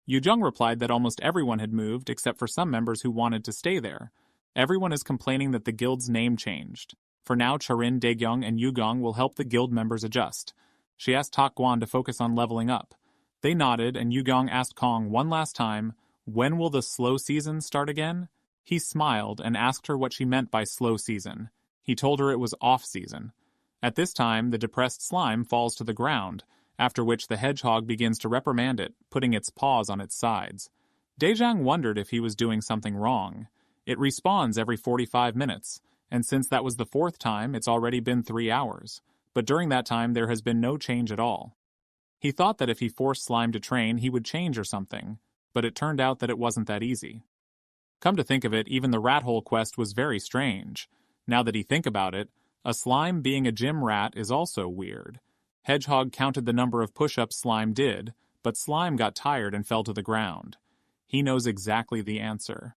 Yujong replied that almost everyone had moved except for some members who wanted to stay there. Everyone is complaining that the guild's name changed. For now, Charin, Daegyong, and Yugong will help the guild members adjust. She asked Tak Guan to focus on leveling up. They nodded, and Yugong asked Kong one last time, "When will the slow season start again?" He smiled and asked her what she meant by slow season. He told her it was off-season. At this time, the depressed slime falls to the ground, after which the hedgehog begins to reprimand it, putting its paws on its sides. Daejang wondered if he was doing something wrong. It respawns every 45 minutes, and since that was the 4th time, it's already been 3 hours. But during that time, there has been no change at all. He thought that if he forced Slime to train, he would change or something, but it turned out that it wasn't that easy. Come to think of it, even the rat hole quest was very strange. Now that he think about it, a slime being a gym rat is also weird. Hedgehog counted the number of push-ups Slime did, but Slime got tired and fell to the ground. He knows exactly the answer.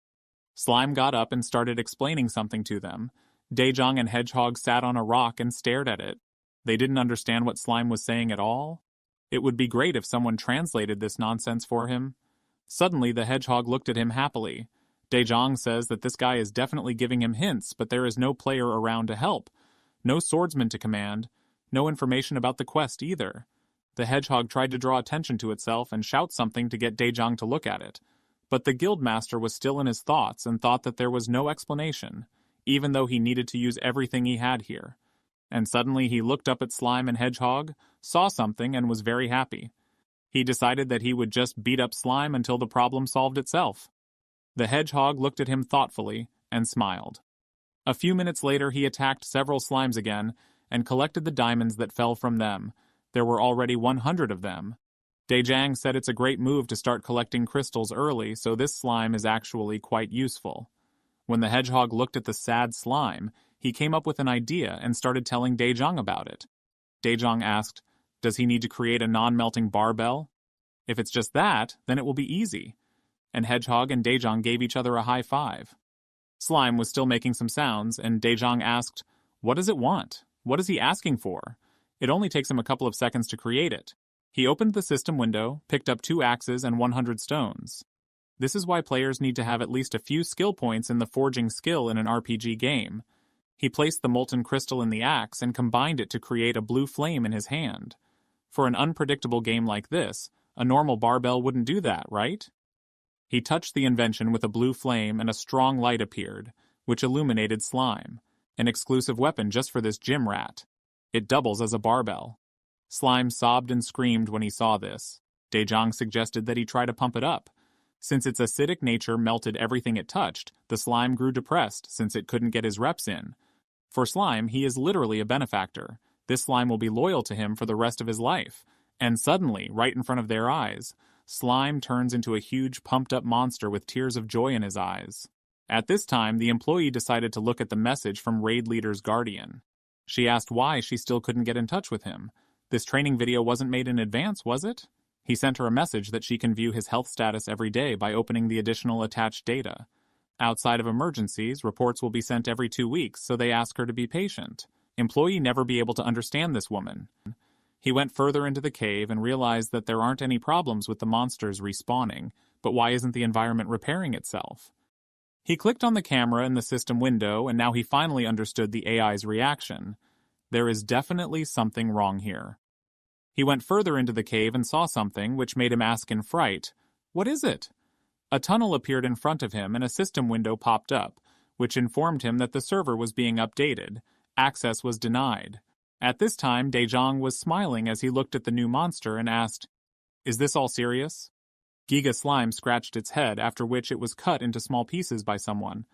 Slime got up and started explaining something to them. Daejong and Hedgehog sat on a rock and stared at it. They didn't understand what Slime was saying at all. It would be great if someone translated this nonsense for him. Suddenly, the Hedgehog looked at him happily. Daejong says that this guy is definitely giving him hints, but there is no player around to help. No swordsman to command. No information about the quest either. The Hedgehog tried to draw attention to itself and shout something to get Daejong to look at it. But the guildmaster was still in his thoughts and thought that there was no explanation, even though he needed to use everything he had here. And suddenly he looked up at Slime and Hedgehog, saw something, and was very happy. He decided that he would just beat up Slime until the problem solved itself. The Hedgehog looked at him thoughtfully and smiled. A few minutes later he attacked several Slimes again and collected the diamonds that fell from them. There were already 100 of them. Daejang said it's a great move to start collecting crystals early, so this slime is actually quite useful. When the Hedgehog looked at the sad slime, he came up with an idea and started telling Daejong about it. Daejong asked, "Does he need to create a non-melting barbell? If it's just that, then it will be easy." And Hedgehog and Daejong gave each other a high five. Slime was still making some sounds, and Daejong asked, "What does it want? What is he asking for? It only takes him a couple of seconds to create it." He opened the system window, picked up 2 axes and 100 stones. This is why players need to have at least a few skill points in the forging skill in an RPG game. He placed the molten crystal in the axe and combined it to create a blue flame in his hand. For an unpredictable game like this, a normal barbell wouldn't do that, right? He touched the invention with a blue flame and a strong light appeared, which illuminated Slime, an exclusive weapon just for this gym rat. It doubles as a barbell. Slime sobbed and screamed when he saw this. Daejong suggested that he try to pump it up. Since its acidic nature melted everything it touched, the slime grew depressed since it couldn't get his reps in. For Slime, he is literally a benefactor. This slime will be loyal to him for the rest of his life. And suddenly, right in front of their eyes, Slime turns into a huge pumped-up monster with tears of joy in his eyes. At this time, the employee decided to look at the message from Raid Leader's Guardian. She asked why she still couldn't get in touch with him. This training video wasn't made in advance, was it? He sent her a message that she can view his health status every day by opening the additional attached data. Outside of emergencies, reports will be sent every 2 weeks, so they ask her to be patient. Employee never be able to understand this woman. He went further into the cave and realized that there aren't any problems with the monsters respawning, but why isn't the environment repairing itself? He clicked on the camera in the system window, and now he finally understood the AI's reaction. There is definitely something wrong here. He went further into the cave and saw something, which made him ask in fright, "What is it?" A tunnel appeared in front of him and a system window popped up, which informed him that the server was being updated. Access was denied. At this time, Daejong was smiling as he looked at the new monster and asked, "Is this all serious?" Giga Slime scratched its head, after which it was cut into small pieces by someone.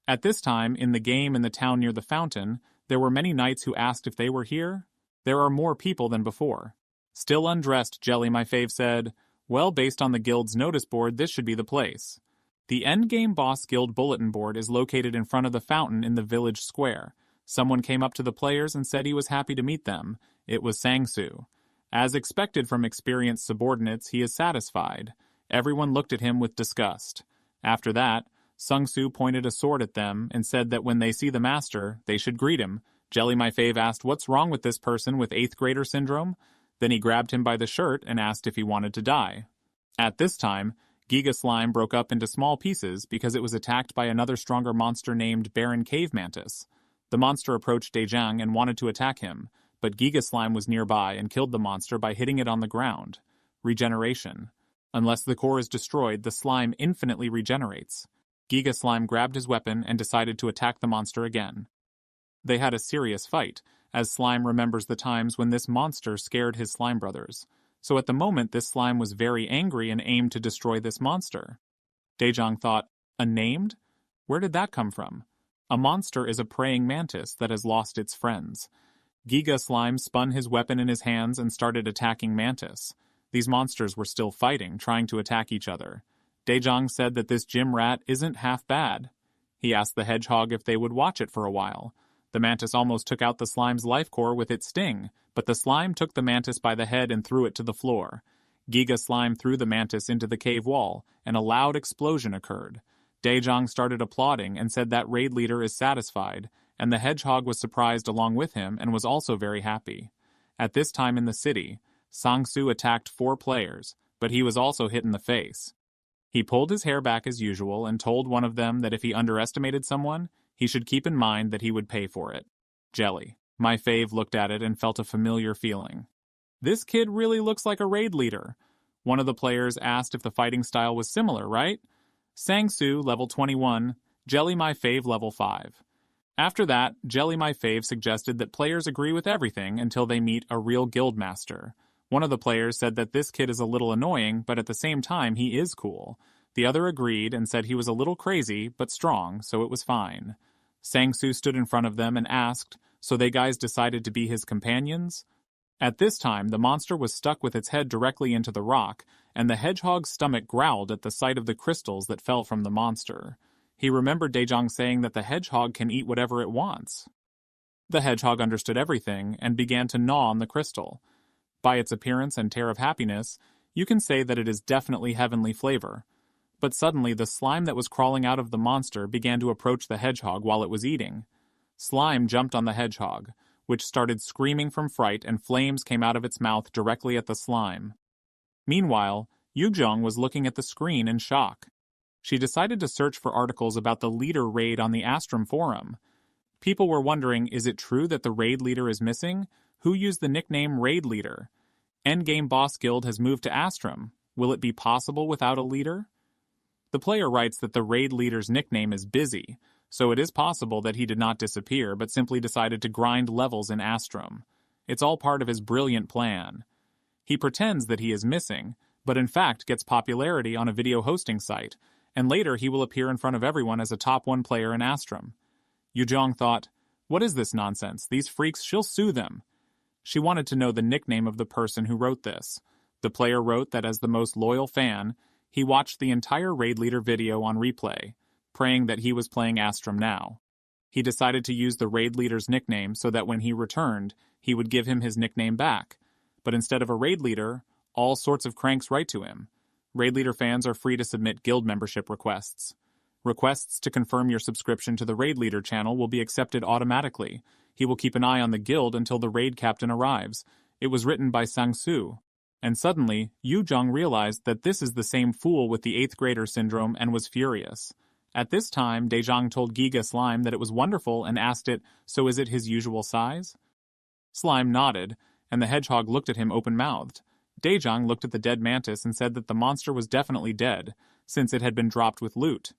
At this time, in the game in the town near the fountain, there were many knights who asked if they were here. There are more people than before. Still undressed, Jelly My Fave said, "Well, based on the guild's notice board, this should be the place." The endgame boss guild bulletin board is located in front of the fountain in the village square. Someone came up to the players and said he was happy to meet them. It was Sangsu. As expected from experienced subordinates, he is satisfied. Everyone looked at him with disgust. After that, Sangsu pointed a sword at them and said that when they see the master, they should greet him. Jelly My Fave asked what's wrong with this person with 8th grader syndrome? Then he grabbed him by the shirt and asked if he wanted to die. At this time, Giga Slime broke up into small pieces because it was attacked by another stronger monster named Baron Cave Mantis. The monster approached Daejong and wanted to attack him, but Giga Slime was nearby and killed the monster by hitting it on the ground. Regeneration. Unless the core is destroyed, the slime infinitely regenerates. Giga Slime grabbed his weapon and decided to attack the monster again. They had a serious fight, as Slime remembers the times when this monster scared his slime brothers. So at the moment, this slime was very angry and aimed to destroy this monster. Daejong thought, "Unnamed? Where did that come from?" A monster is a praying mantis that has lost its friends. Giga Slime spun his weapon in his hands and started attacking Mantis. These monsters were still fighting, trying to attack each other. Daejong said that this gym rat isn't half bad. He asked the hedgehog if they would watch it for a while. The mantis almost took out the slime's life core with its sting, but the slime took the mantis by the head and threw it to the floor. Giga Slime threw the mantis into the cave wall, and a loud explosion occurred. Daejong started applauding and said that raid leader is satisfied, and the hedgehog was surprised along with him and was also very happy. At this time in the city, Sang-soo attacked 4 players, but he was also hit in the face. He pulled his hair back as usual and told one of them that if he underestimated someone, he should keep in mind that he would pay for it. Jelly. My fave looked at it and felt a familiar feeling. This kid really looks like a raid leader. One of the players asked if the fighting style was similar, right? Sang-soo, level 21, Jelly my fave, level 5. After that, Jelly my fave suggested that players agree with everything until they meet a real guildmaster. One of the players said that this kid is a little annoying, but at the same time he is cool. The other agreed and said he was a little crazy, but strong, so it was fine. Sang-soo stood in front of them and asked, so they guys decided to be his companions? At this time, the monster was stuck with its head directly into the rock, and the hedgehog's stomach growled at the sight of the crystals that fell from the monster. He remembered Daejong saying that the hedgehog can eat whatever it wants. The hedgehog understood everything and began to gnaw on the crystal. By its appearance and tear of happiness, you can say that it is definitely heavenly flavor. But suddenly the slime that was crawling out of the monster began to approach the hedgehog while it was eating. Slime jumped on the hedgehog, which started screaming from fright, and flames came out of its mouth directly at the slime. Meanwhile, Yujong was looking at the screen in shock. She decided to search for articles about the leader raid on the Astrum forum. People were wondering, is it true that the raid leader is missing? Who used the nickname Raid Leader? Endgame Boss Guild has moved to Astrum. Will it be possible without a leader? The player writes that the raid leader's nickname is Busy, so it is possible that he did not disappear but simply decided to grind levels in Astrum. It's all part of his brilliant plan. He pretends that he is missing, but in fact gets popularity on a video hosting site, and later he will appear in front of everyone as a top 1 player in Astrum. Yujong thought, what is this nonsense? These freaks, she'll sue them. She wanted to know the nickname of the person who wrote this. The player wrote that as the most loyal fan, he watched the entire raid leader video on replay, praying that he was playing Astrum now. He decided to use the raid leader's nickname so that when he returned, he would give him his nickname back. But instead of a raid leader, all sorts of cranks write to him. Raid leader fans are free to submit guild membership requests. Requests to confirm your subscription to the raid leader channel will be accepted automatically. He will keep an eye on the guild until the raid captain arrives. It was written by Sang-soo. And suddenly, Yujong realized that this is the same fool with the 8th grader syndrome and was furious. At this time, Daejong told Giga Slime that it was wonderful and asked it, so is it his usual size? Slime nodded, and the hedgehog looked at him open-mouthed. Daejong looked at the dead mantis and said that the monster was definitely dead, since it had been dropped with loot.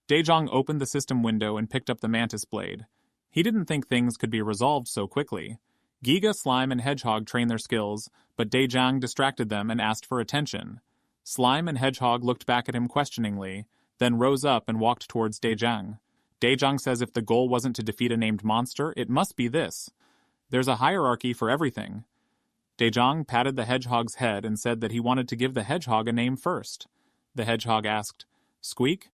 Daejong opened the system window and picked up the mantis blade. He didn't think things could be resolved so quickly. Giga, Slime, and Hedgehog trained their skills, but Daejong distracted them and asked for attention. Slime and Hedgehog looked back at him questioningly, then rose up and walked towards Daejong. Daejong says if the goal wasn't to defeat a named monster, it must be this. There's a hierarchy for everything. Daejong patted the hedgehog's head and said that he wanted to give the hedgehog a name first. The hedgehog asked, Squeak?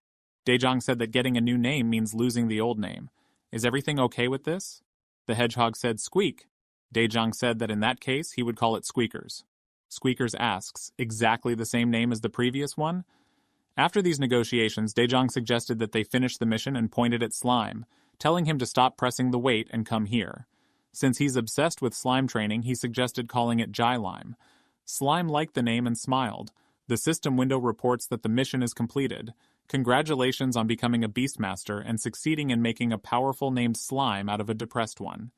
Daejong said that getting a new name means losing the old name. Is everything okay with this? The hedgehog said Squeak. Daejong said that in that case he would call it Squeakers. Squeakers asks, exactly the same name as the previous one? After these negotiations, Daejong suggested that they finish the mission and pointed at Slime, telling him to stop pressing the weight and come here. Since he's obsessed with slime training, he suggested calling it Jylime. Slime liked the name and smiled. The system window reports that the mission is completed. Congratulations on becoming a Beastmaster and succeeding in making a powerful named Slime out of a depressed one.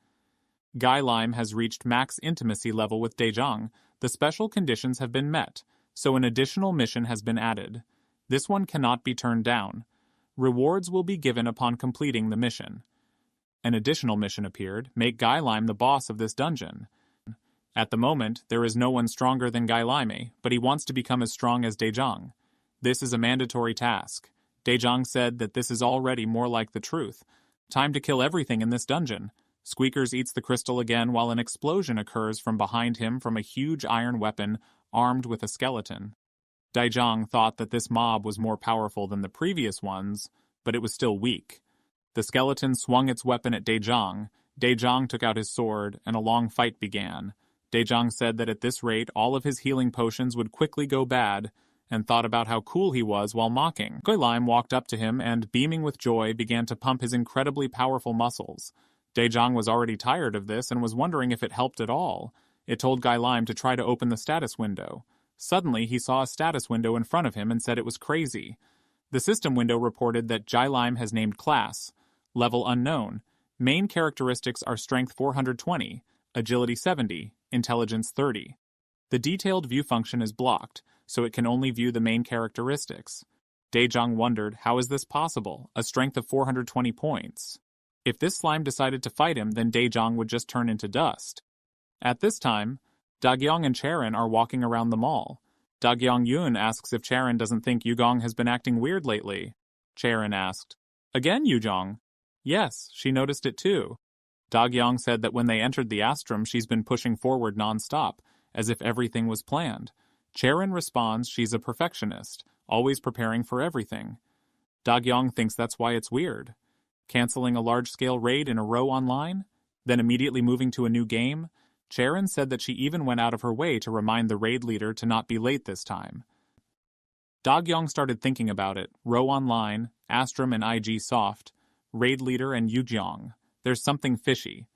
Jylime has reached max intimacy level with Daejong. The special conditions have been met, so an additional mission has been added. This one cannot be turned down. Rewards will be given upon completing the mission. An additional mission appeared, make Jylime the boss of this dungeon. At the moment, there is no one stronger than Jylime, but he wants to become as strong as Daejong. This is a mandatory task. Daejong said that this is already more like the truth. Time to kill everything in this dungeon. Squeakers eats the crystal again while an explosion occurs from behind him from a huge iron weapon armed with a skeleton. Daejong thought that this mob was more powerful than the previous ones, but it was still weak. The skeleton swung its weapon at Daejong. Daejong took out his sword, and a long fight began. Daejong said that at this rate all of his healing potions would quickly go bad, and thought about how cool he was while mocking. Lime walked up to him and, beaming with joy, began to pump his incredibly powerful muscles. Daejong was already tired of this and was wondering if it helped at all. It told Lime to try to open the status window. Suddenly, he saw a status window in front of him and said it was crazy. The system window reported that Lime has named class, level unknown. Main characteristics are strength 420, agility 70, intelligence 30. The detailed view function is blocked, so it can only view the main characteristics. Daejong wondered, how is this possible? A strength of 420 points. If this slime decided to fight him, then Daejong would just turn into dust. At this time, Dagyong and Charon are walking around the mall. Dagyong Yoon asks if Charon doesn't think Yugong has been acting weird lately. Charon asked, "Again, Yugong?" Yes, she noticed it too. Dagyong said that when they entered the astrum, she's been pushing forward non-stop, as if everything was planned. Charon responds she's a perfectionist, always preparing for everything. Dagyong thinks that's why it's weird. Canceling a large-scale raid in a row online, then immediately moving to a new game, Charon said that she even went out of her way to remind the raid leader to not be late this time. Dagyong started thinking about it. Row online, Astrum and IG Soft, raid leader and Yujeong. There's something fishy.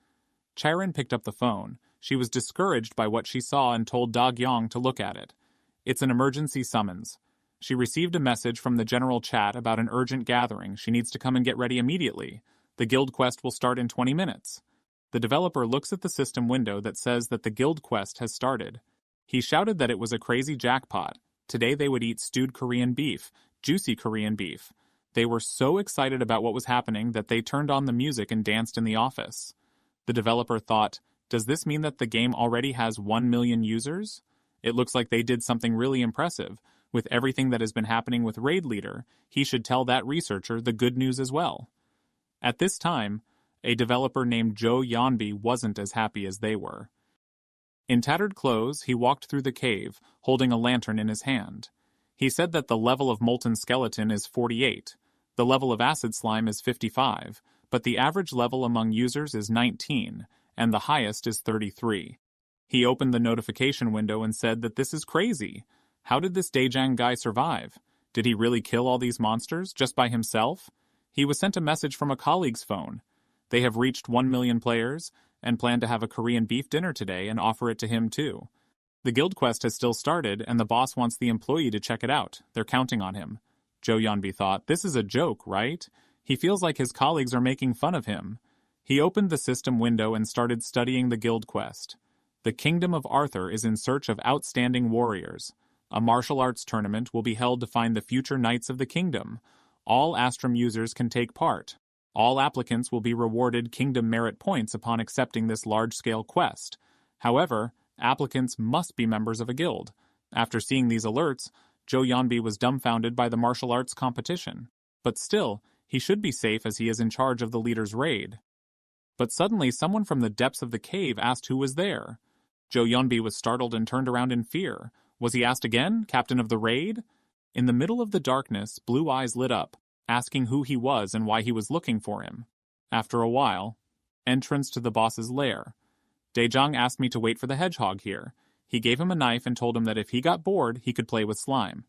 Charon picked up the phone. She was discouraged by what she saw and told Dagyong to look at it. It's an emergency summons. She received a message from the general chat about an urgent gathering. She needs to come and get ready immediately. The guild quest will start in 20 minutes. The developer looks at the system window that says that the guild quest has started. He shouted that it was a crazy jackpot. Today they would eat stewed Korean beef, juicy Korean beef. They were so excited about what was happening that they turned on the music and danced in the office. The developer thought, does this mean that the game already has 1 million users? It looks like they did something really impressive. With everything that has been happening with Raid Leader, he should tell that researcher the good news as well. At this time, a developer named Joe Yeonbi wasn't as happy as they were. In tattered clothes, he walked through the cave, holding a lantern in his hand. He said that the level of molten skeleton is 48, the level of acid slime is 55, but the average level among users is 19, and the highest is 33. He opened the notification window and said that this is crazy. How did this Daejang guy survive? Did he really kill all these monsters just by himself? He was sent a message from a colleague's phone. They have reached 1 million players and plan to have a Korean beef dinner today and offer it to him too. The guild quest has still started and the boss wants the employee to check it out. They're counting on him. Jo Yeonbi thought, this is a joke, right? He feels like his colleagues are making fun of him. He opened the system window and started studying the guild quest. The Kingdom of Arthur is in search of outstanding warriors. A martial arts tournament will be held to find the future knights of the kingdom. All Astrum users can take part. All applicants will be rewarded kingdom merit points upon accepting this large-scale quest. However, applicants must be members of a guild. After seeing these alerts, Jo Yeonbi was dumbfounded by the martial arts competition. But still, he should be safe as he is in charge of the leader's raid. But suddenly someone from the depths of the cave asked who was there. Jo Yeonbi was startled and turned around in fear. Was he asked again, captain of the raid? In the middle of the darkness, blue eyes lit up, asking who he was and why he was looking for him. After a while, entrance to the boss's lair. Daejong asked me to wait for the hedgehog here. He gave him a knife and told him that if he got bored, he could play with slime.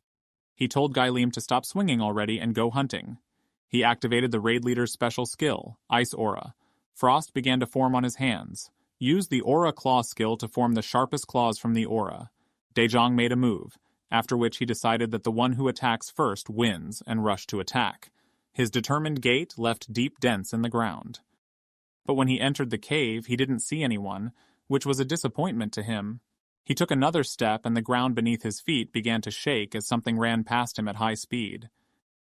He told Gailim to stop swinging already and go hunting. He activated the raid leader's special skill, Ice Aura. Frost began to form on his hands. Use the Aura Claw skill to form the sharpest claws from the aura. Daejong made a move, after which he decided that the one who attacks first wins and rushed to attack. His determined gait left deep dents in the ground. But when he entered the cave, he didn't see anyone, which was a disappointment to him. He took another step and the ground beneath his feet began to shake as something ran past him at high speed.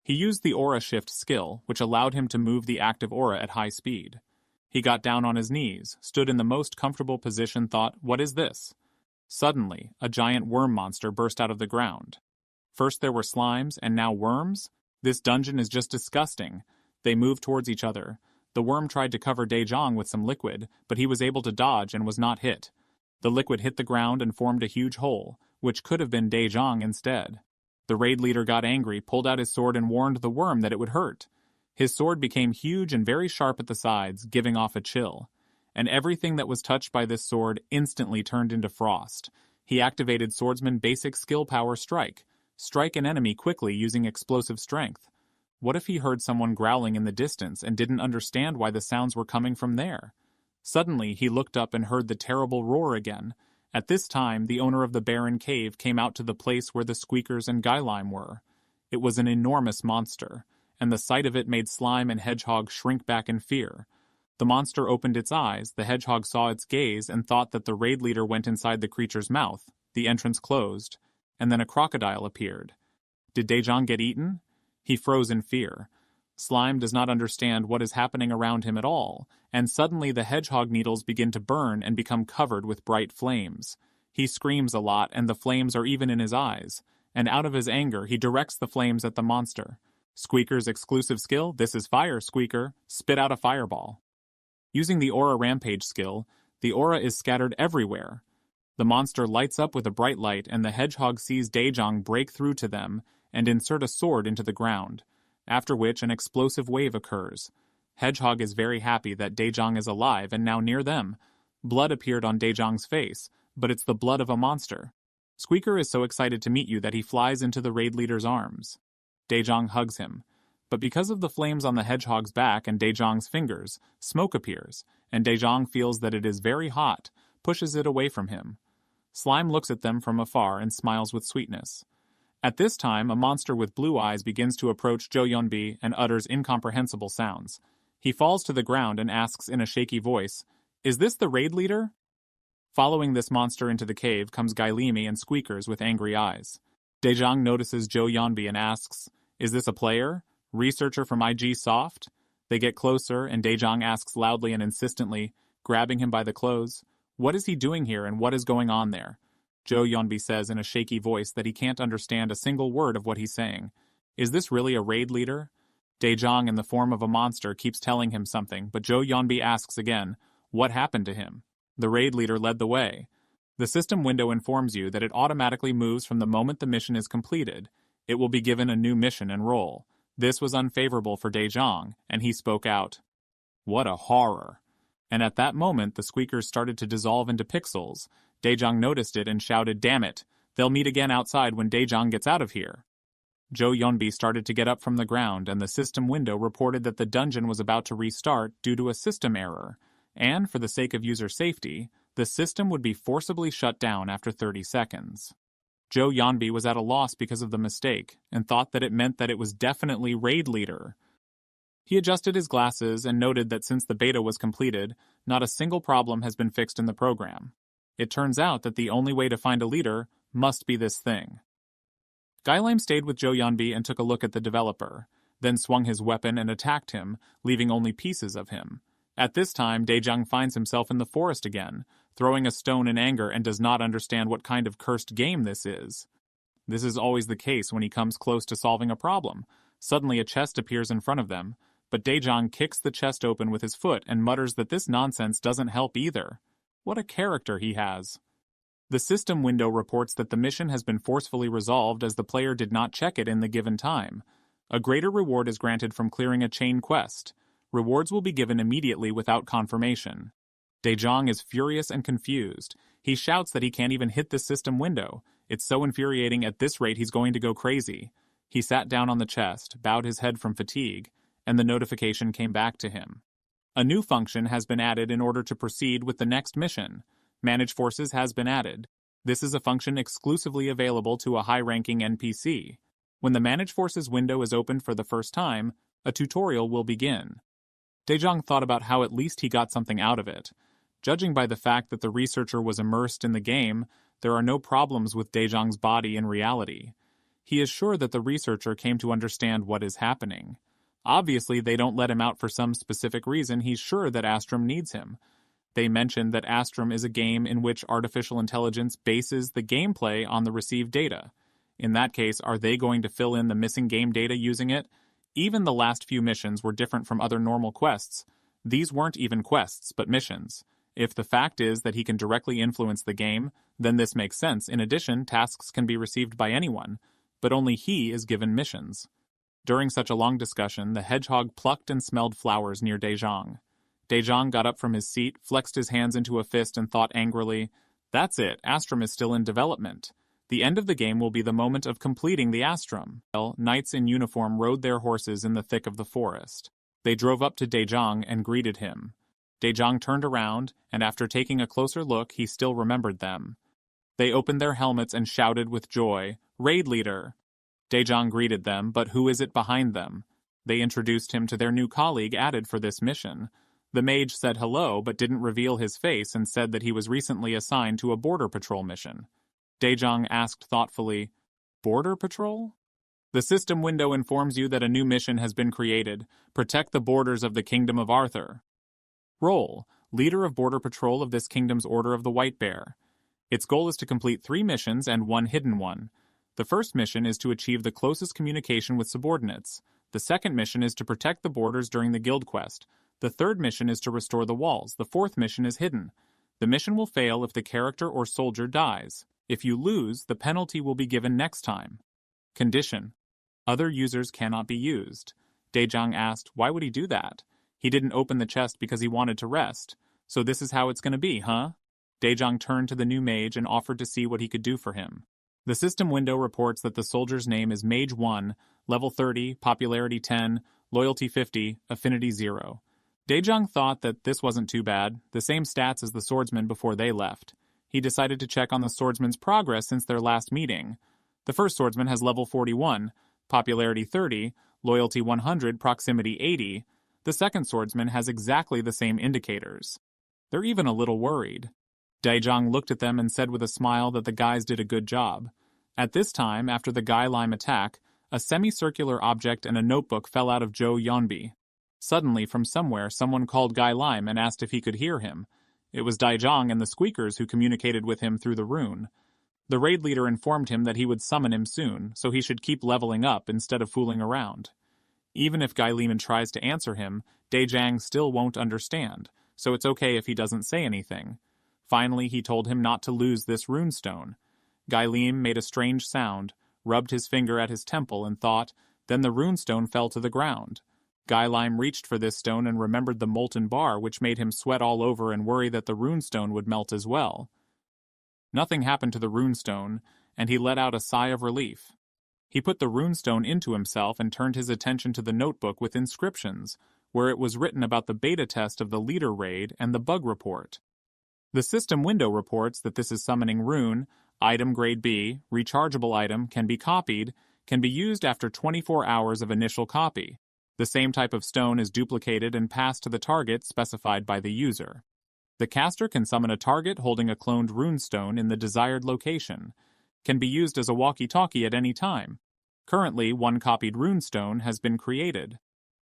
He used the Aura Shift skill, which allowed him to move the active aura at high speed. He got down on his knees, stood in the most comfortable position, thought, what is this? Suddenly, a giant worm monster burst out of the ground. First there were slimes, and now worms? This dungeon is just disgusting. They moved towards each other. The worm tried to cover Daejong with some liquid, but he was able to dodge and was not hit. The liquid hit the ground and formed a huge hole, which could have been Daejong instead. The raid leader got angry, pulled out his sword and warned the worm that it would hurt. His sword became huge and very sharp at the sides, giving off a chill. and everything that was touched by this sword instantly turned into frost. He activated Swordsman Basic Skill Power Strike. Strike an enemy quickly using explosive strength. What if he heard someone growling in the distance and didn't understand why the sounds were coming from there? Suddenly, he looked up and heard the terrible roar again. At this time, the owner of the barren cave came out to the place where the squeakers and Guylime were. It was an enormous monster, and the sight of it made Slime and Hedgehog shrink back in fear. The monster opened its eyes, the hedgehog saw its gaze and thought that the raid leader went inside the creature's mouth. The entrance closed, and then a crocodile appeared. Did Daejong get eaten? He froze in fear. Slime does not understand what is happening around him at all, and suddenly the hedgehog needles begin to burn and become covered with bright flames. He screams a lot, and the flames are even in his eyes, and out of his anger he directs the flames at the monster. Squeaker's exclusive skill, "This is fire, Squeaker," spit out a fireball. Using the Aura Rampage skill, the aura is scattered everywhere. The monster lights up with a bright light, and the hedgehog sees Daejong break through to them and insert a sword into the ground, after which an explosive wave occurs. Hedgehog is very happy that Daejong is alive and now near them. Blood appeared on Daejong's face, but it's the blood of a monster. Squeaker is so excited to meet you that he flies into the raid leader's arms. Daejong hugs him. But because of the flames on the hedgehog's back and Daejong's fingers, smoke appears, and Daejong feels that it is very hot, pushes it away from him. Slime looks at them from afar and smiles with sweetness. At this time, a monster with blue eyes begins to approach Jo Yeonbi and utters incomprehensible sounds. He falls to the ground and asks in a shaky voice, "Is this the raid leader?" Following this monster into the cave comes Guylime and Squeakers with angry eyes. Daejong notices Jo Yeonbi and asks, "Is this a player? Researcher from IG Soft?" They get closer, and Daejong asks loudly and insistently, grabbing him by the clothes, "What is he doing here and what is going on there?" Jo Yeonbi says in a shaky voice that he can't understand a single word of what he's saying. Is this really a raid leader? Daejong, in the form of a monster, keeps telling him something, but Jo Yeonbi asks again, what happened to him? The raid leader led the way. The system window informs you that it automatically moves from the moment the mission is completed. It will be given a new mission and role. This was unfavorable for Daejong, and he spoke out. What a horror! And at that moment, the squeakers started to dissolve into pixels. Daejong noticed it and shouted, "Damn it! They'll meet again outside when Daejong gets out of here." Jo Yeonbi started to get up from the ground, and the system window reported that the dungeon was about to restart due to a system error, and for the sake of user safety, the system would be forcibly shut down after 30 seconds. Jo Yeonbi was at a loss because of the mistake, and thought that it meant that it was definitely Raid Leader. He adjusted his glasses and noted that since the beta was completed, not a single problem has been fixed in the program. It turns out that the only way to find a leader must be this thing. Guylime stayed with Jo Yeonbi and took a look at the developer, then swung his weapon and attacked him, leaving only pieces of him. At this time, Daejong finds himself in the forest again, throwing a stone in anger and does not understand what kind of cursed game this is. This is always the case when he comes close to solving a problem. Suddenly a chest appears in front of them, but Daejong kicks the chest open with his foot and mutters that this nonsense doesn't help either. What a character he has. The system window reports that the mission has been forcefully resolved as the player did not check it in the given time. A greater reward is granted from clearing a chain quest. Rewards will be given immediately without confirmation. Daejong is furious and confused. He shouts that he can't even hit the system window. It's so infuriating, at this rate he's going to go crazy. He sat down on the chest, bowed his head from fatigue, and the notification came back to him. A new function has been added in order to proceed with the next mission. Manage Forces has been added. This is a function exclusively available to a high-ranking NPC. When the Manage Forces window is opened for the first time, a tutorial will begin. Daejong thought about how at least he got something out of it. Judging by the fact that the researcher was immersed in the game, there are no problems with Daejong's body in reality. He is sure that the researcher came to understand what is happening. Obviously, they don't let him out for some specific reason. He's sure that Astrum needs him. They mentioned that Astrum is a game in which artificial intelligence bases the gameplay on the received data. In that case, are they going to fill in the missing game data using it? Even the last few missions were different from other normal quests. These weren't even quests, but missions. If the fact is that he can directly influence the game, then this makes sense. In addition, tasks can be received by anyone, but only he is given missions. During such a long discussion, the hedgehog plucked and smelled flowers near Daejong. Daejong got up from his seat, flexed his hands into a fist, and thought angrily, "That's it, Astrum is still in development. The end of the game will be the moment of completing the Astrum." Well, knights in uniform rode their horses in the thick of the forest. They drove up to Daejong and greeted him. Daejong turned around, and after taking a closer look, he still remembered them. They opened their helmets and shouted with joy, "Raid leader!" Daejong greeted them, but who is it behind them? They introduced him to their new colleague added for this mission. The mage said hello but didn't reveal his face and said that he was recently assigned to a border patrol mission. Daejong asked thoughtfully, "Border patrol?" The system window informs you that a new mission has been created. Protect the borders of the Kingdom of Arthur. Role: Leader of Border Patrol of this kingdom's Order of the White Bear. Its goal is to complete 3 missions and 1 hidden one. The first mission is to achieve the closest communication with subordinates. The second mission is to protect the borders during the guild quest. The third mission is to restore the walls. The fourth mission is hidden. The mission will fail if the character or soldier dies. If you lose, the penalty will be given next time. Condition: other users cannot be used. Daejong asked, why would he do that? He didn't open the chest because he wanted to rest. So this is how it's going to be, huh? Daejong turned to the new mage and offered to see what he could do for him. The system window reports that the soldier's name is Mage 1, level 30, popularity 10, loyalty 50, affinity 0. Daejong thought that this wasn't too bad, the same stats as the swordsman before they left. He decided to check on the swordsman's progress since their last meeting. The first swordsman has level 41, popularity 30, loyalty 100, proximity 80. The second swordsman has exactly the same indicators. They're even a little worried. Daejong looked at them and said with a smile that the guys did a good job. At this time, after the Guy Lime attack, a semicircular object and a notebook fell out of Zhou Yonbi. Suddenly, from somewhere, someone called Guy Lime and asked if he could hear him. It was Daejong and the Squeakers who communicated with him through the rune. The raid leader informed him that he would summon him soon, so he should keep leveling up instead of fooling around. Even if Guy Lime tries to answer him, Daejong still won't understand, so it's okay if he doesn't say anything. Finally, he told him not to lose this runestone. Guy Lime made a strange sound, rubbed his finger at his temple and thought, then the runestone fell to the ground. Guy Lime reached for this stone and remembered the molten bar, which made him sweat all over and worry that the runestone would melt as well. Nothing happened to the runestone, and he let out a sigh of relief. He put the runestone into himself and turned his attention to the notebook with inscriptions, where it was written about the beta test of the leader raid and the bug report. The system window reports that this is summoning rune, item grade B, rechargeable item, can be copied, can be used after 24 hours of initial copy. The same type of stone is duplicated and passed to the target specified by the user. The caster can summon a target holding a cloned runestone in the desired location. Can be used as a walkie-talkie at any time. Currently, 1 copied runestone has been created.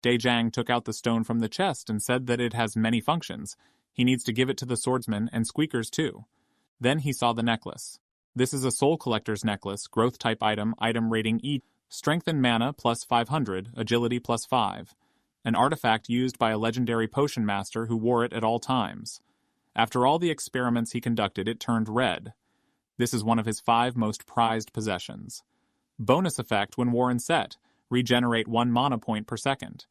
Daejong took out the stone from the chest and said that it has many functions. He needs to give it to the swordsman and Squeakers too. Then he saw the necklace. This is a soul collector's necklace, growth type item rating E, strength and mana plus 500, agility plus 5. An artifact used by a legendary potion master who wore it at all times. After all the experiments he conducted, it turned red. This is one of his 5 most prized possessions. Bonus effect when worn set, regenerate 1 mana point per second.